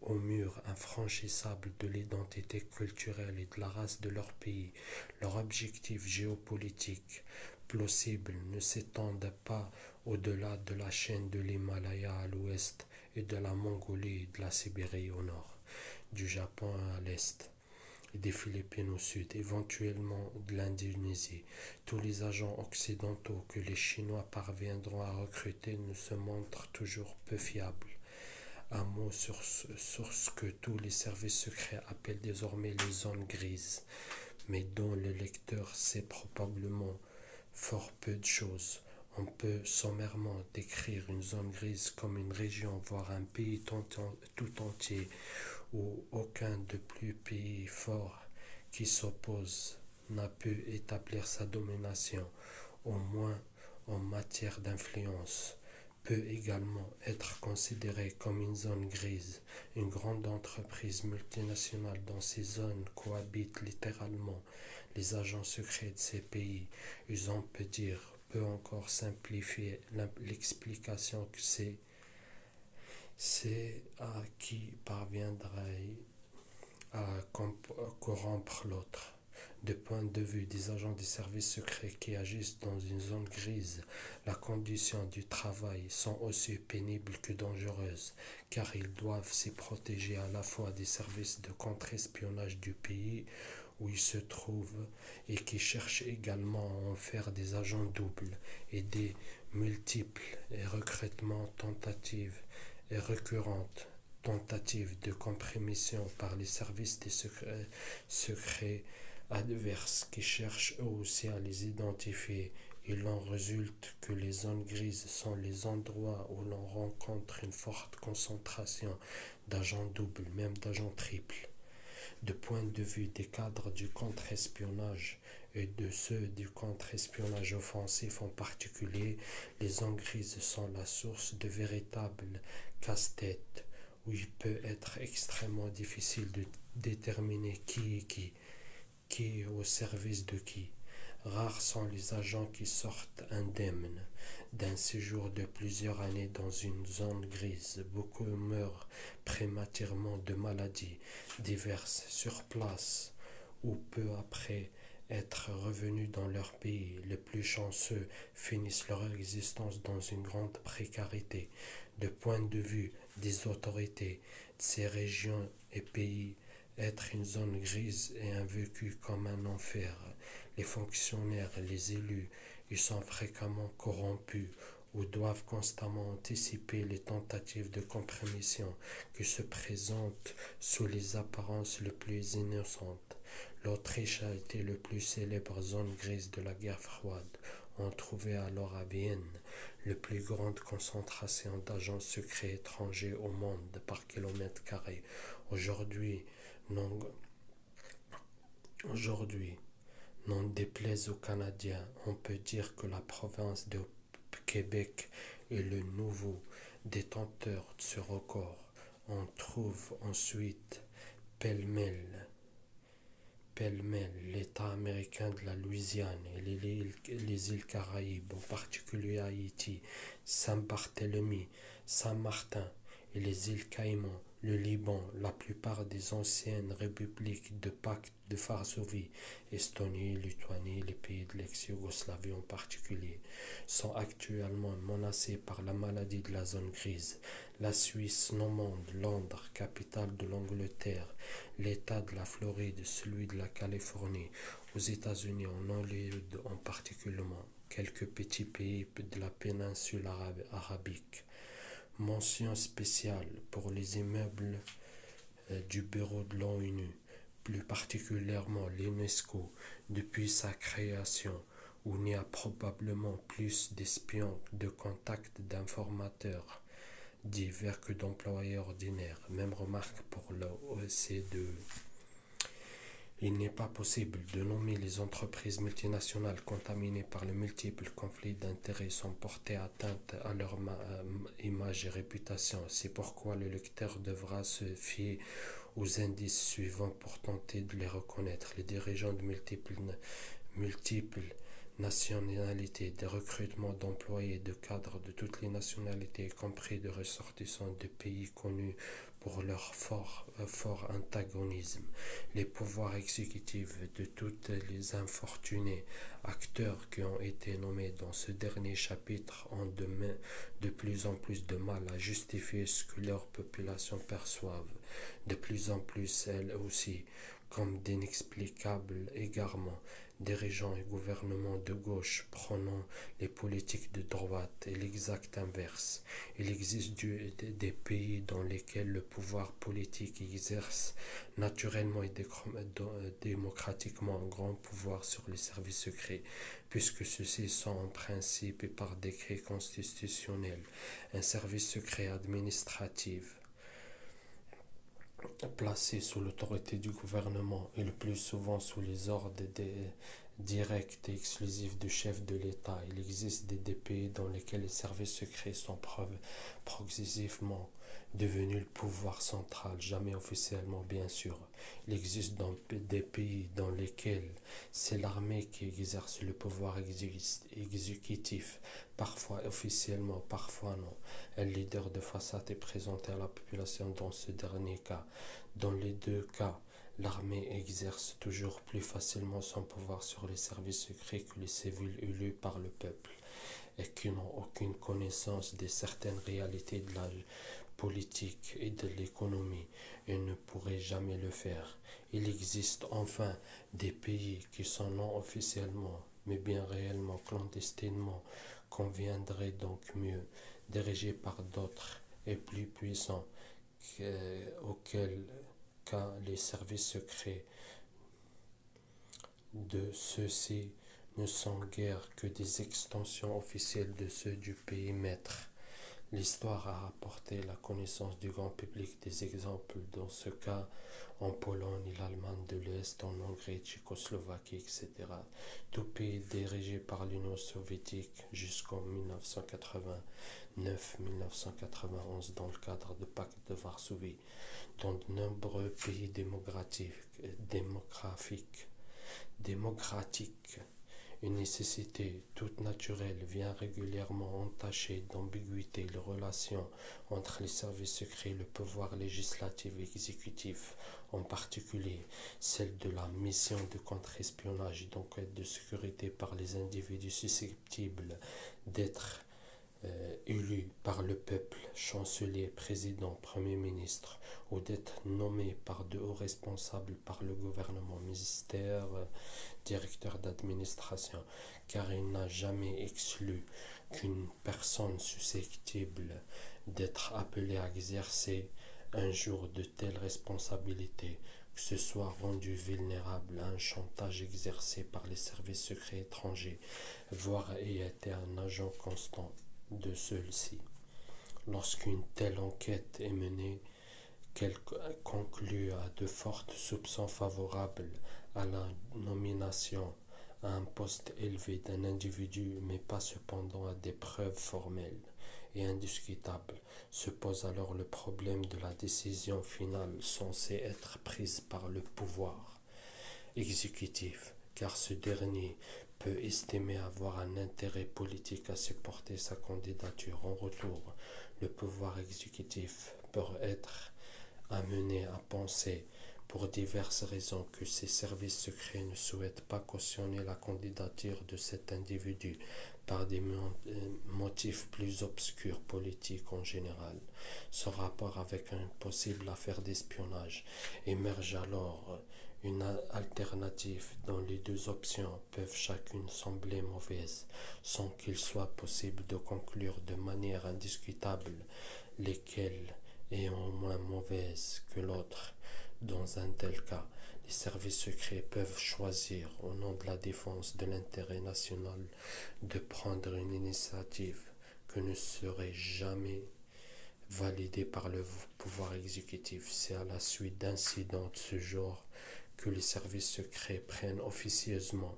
au mur infranchissable de l'identité culturelle et de la race de leur pays. Leur objectif géopolitique plausible ne s'étendent pas au-delà de la chaîne de l'Himalaya à l'ouest et de la Mongolie et de la Sibérie au nord, du Japon à l'est et des Philippines au sud, éventuellement de l'Indonésie. Tous les agents occidentaux que les Chinois parviendront à recruter ne se montrent toujours peu fiables. Un mot sur ce que tous les services secrets appellent désormais les zones grises, mais dont le lecteur sait probablement fort peu de choses. On peut sommairement décrire une zone grise comme une région, voire un pays tout entier, où aucun de plus pays fort qui s'oppose n'a pu établir sa domination, au moins en matière d'influence. Peut également être considérée comme une zone grise. Une grande entreprise multinationale dans ces zones cohabite littéralement les agents secrets de ces pays. On peut dire, peut encore simplifier l'explication que c'est à qui parviendrait à corrompre l'autre. Du point de vue des agents des services secrets qui agissent dans une zone grise, les conditions du travail sont aussi pénibles que dangereuses, car ils doivent s'y protéger à la fois des services de contre-espionnage du pays où ils se trouvent et qui cherchent également à en faire des agents doubles, et des multiples et recrutements tentatives et récurrentes tentatives de compromission par les services des secrets adverses qui cherchent eux aussi à les identifier. Il en résulte que les zones grises sont les endroits où l'on rencontre une forte concentration d'agents doubles, même d'agents triples. Du point de vue des cadres du contre-espionnage et de ceux du contre-espionnage offensif en particulier, les zones grises sont la source de véritables casse-têtes où il peut être extrêmement difficile de déterminer qui est au service de qui. Rares sont les agents qui sortent indemnes d'un séjour de plusieurs années dans une zone grise. Beaucoup meurent prématurément de maladies diverses sur place ou peu après être revenus dans leur pays. Les plus chanceux finissent leur existence dans une grande précarité. De point de vue des autorités de ces régions et pays, être une zone grise est vécu comme un enfer. Les fonctionnaires, les élus, ils sont fréquemment corrompus ou doivent constamment anticiper les tentatives de compromission qui se présentent sous les apparences les plus innocentes. L'Autriche a été la plus célèbre zone grise de la guerre froide. On trouvait alors à Vienne la plus grande concentration d'agents secrets étrangers au monde par kilomètre carré. Aujourd'hui, non, aujourd'hui, n'en déplaise aux Canadiens, on peut dire que la province de Québec est le nouveau détenteur de ce record. On trouve ensuite pêle-mêle l'État américain de la Louisiane et les îles Caraïbes, en particulier Haïti, Saint-Barthélemy, Saint-Martin et les îles Caïmans, le Liban, la plupart des anciennes républiques de pacte de Varsovie, Estonie, Lituanie, les pays de l'ex-Yougoslavie en particulier, sont actuellement menacés par la maladie de la zone grise. La Suisse normande, Londres, capitale de l'Angleterre, l'État de la Floride, celui de la Californie, aux États-Unis, en Hollande en particulier, quelques petits pays de la péninsule arabique. Mention spéciale pour les immeubles du bureau de l'ONU, plus particulièrement l'UNESCO, depuis sa création, où il y a probablement plus d'espions, de contacts, d'informateurs divers que d'employés ordinaires. Même remarque pour l'OCDE. Il n'est pas possible de nommer les entreprises multinationales contaminées par le multiple conflit d'intérêts sans porter atteinte à leur image et réputation. C'est pourquoi le lecteur devra se fier aux indices suivants pour tenter de les reconnaître. Les dirigeants de multiples nationalités, des recrutements d'employés, de cadres de toutes les nationalités, y compris de ressortissants de pays connus pour leur fort antagonisme, les pouvoirs exécutifs de tous les infortunés acteurs qui ont été nommés dans ce dernier chapitre ont de plus en plus de mal à justifier ce que leur population perçoivent, de plus en plus elles aussi, comme d'inexplicables égarements, dirigeants et gouvernements de gauche prenant les politiques de droite et l'exact inverse. Il existe des pays dans lesquels le pouvoir politique exerce naturellement et démocratiquement un grand pouvoir sur les services secrets, puisque ceux-ci sont en principe et par décret constitutionnel un service secret administratif placé sous l'autorité du gouvernement et le plus souvent sous les ordres directs et exclusifs du chef de l'État. Il existe des pays dans lesquels les services secrets sont progressivement devenus le pouvoir central, jamais officiellement bien sûr. Il existe des pays dans lesquels c'est l'armée qui exerce le pouvoir exécutif, parfois officiellement, parfois non. Un leader de façade est présenté à la population dans ce dernier cas. Dans les deux cas, l'armée exerce toujours plus facilement son pouvoir sur les services secrets que les civils élus par le peuple et qui n'ont aucune connaissance de certaines réalités de la politique et de l'économie et ne pourraient jamais le faire. Il existe enfin des pays qui sont non officiellement, mais bien réellement clandestinement, conviendraient donc mieux, dirigés par d'autres et plus puissants, auquel cas les services secrets de ceux-ci ne sont guère que des extensions officielles de ceux du pays maître. L'histoire a apporté la connaissance du grand public des exemples, dans ce cas en Pologne, l'Allemagne de l'Est, en Hongrie, Tchécoslovaquie, etc. Tout pays dirigé par l'Union soviétique jusqu'en 1989-1991 dans le cadre du pacte de Varsovie. Dans de nombreux pays démocratiques, une nécessité toute naturelle vient régulièrement entacher d'ambiguïté les relations entre les services secrets et le pouvoir législatif et exécutif, en particulier celle de la mission de contre-espionnage et d'enquête de sécurité par les individus susceptibles d'être élu par le peuple, chancelier, président, premier ministre, ou d'être nommé par de hauts responsables par le gouvernement, ministère, directeur d'administration, car il n'a jamais exclu qu'une personne susceptible d'être appelée à exercer un jour de telles responsabilités, que ce soit rendu vulnérable à un chantage exercé par les services secrets étrangers, voire ait été un agent constant de ceux-ci. Lorsqu'une telle enquête est menée, qu'elle conclut à de forts soupçons favorables à la nomination à un poste élevé d'un individu, mais pas cependant à des preuves formelles et indiscutables, se pose alors le problème de la décision finale censée être prise par le pouvoir exécutif, car ce dernier peut estimer avoir un intérêt politique à supporter sa candidature. En retour, le pouvoir exécutif peut être amené à penser, pour diverses raisons, que ces services secrets ne souhaitent pas cautionner la candidature de cet individu par des motifs plus obscurs politiques en général. Ce rapport avec une possible affaire d'espionnage émerge alors une alternative dont les deux options peuvent chacune sembler mauvaises, sans qu'il soit possible de conclure de manière indiscutable lesquelles est en moins mauvaise que l'autre. Dans un tel cas, les services secrets peuvent choisir, au nom de la défense de l'intérêt national, de prendre une initiative que ne serait jamais validée par le pouvoir exécutif. C'est à la suite d'incidents de ce genre que les services secrets prennent officieusement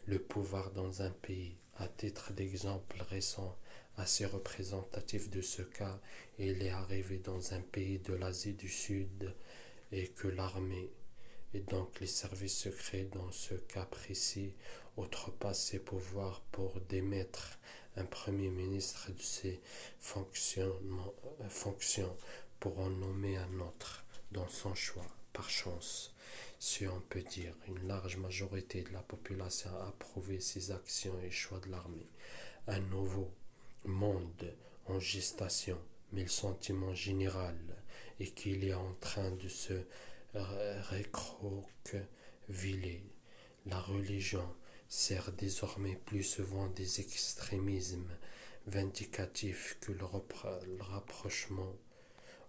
le pouvoir dans un pays. À titre d'exemple récent assez représentatif de ce cas, il est arrivé dans un pays de l'Asie du Sud et que l'armée, et donc les services secrets dans ce cas précis, outrepassent ses pouvoirs pour démettre un premier ministre de ses fonctions pour en nommer un autre dans son choix, par chance. Si on peut dire, une large majorité de la population a approuvé ces actions et choix de l'armée. Un nouveau monde en gestation, mais le sentiment général est qu'il est en train de se récroqueviller. La religion sert désormais plus souvent des extrémismes vindicatifs que le rapprochement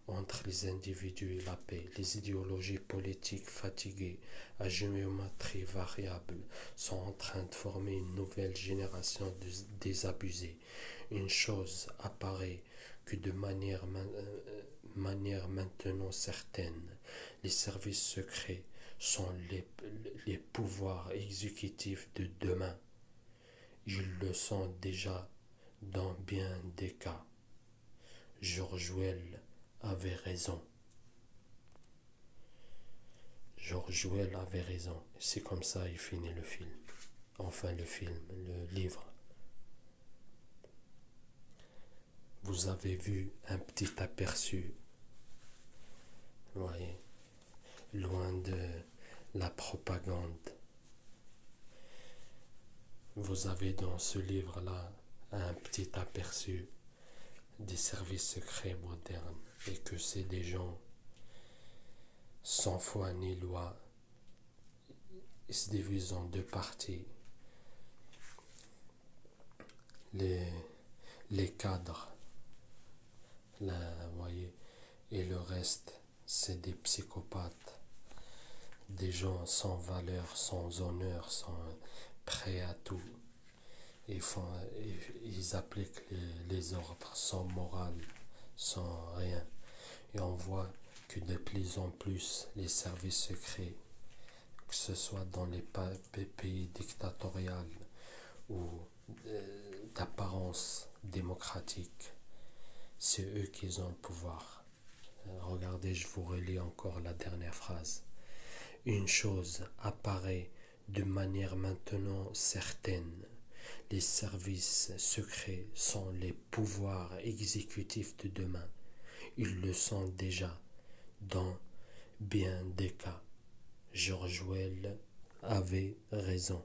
entre les individus et la paix. Les idéologies politiques fatiguées à géométrie variable sont en train de former une nouvelle génération de désabusés. Une chose apparaît que de manière maintenant certaine, les services secrets sont les pouvoirs exécutifs de demain. Ils le sont déjà dans bien des cas. George Well avait raison. George Well avait raison. C'est comme ça il finit le film. Enfin le livre. Vous avez vu un petit aperçu, voyez, loin de la propagande. Vous avez dans ce livre-là un petit aperçu des services secrets modernes et que c'est des gens sans foi ni loi. Ils se divisent en deux parties. Les cadres, là, voyez, et le reste, c'est des psychopathes, des gens sans valeur, sans honneur, sans prêts à tout. Ils appliquent les ordres sans morale, sans rien. Et on voit que de plus en plus les services secrets, que ce soit dans les pays dictatoriaux ou d'apparence démocratique, c'est eux qui ont le pouvoir. Regardez, je vous relis encore la dernière phrase. Une chose apparaît de manière maintenant certaine. Les services secrets sont les pouvoirs exécutifs de demain. Ils le sont déjà dans bien des cas. George Well avait raison.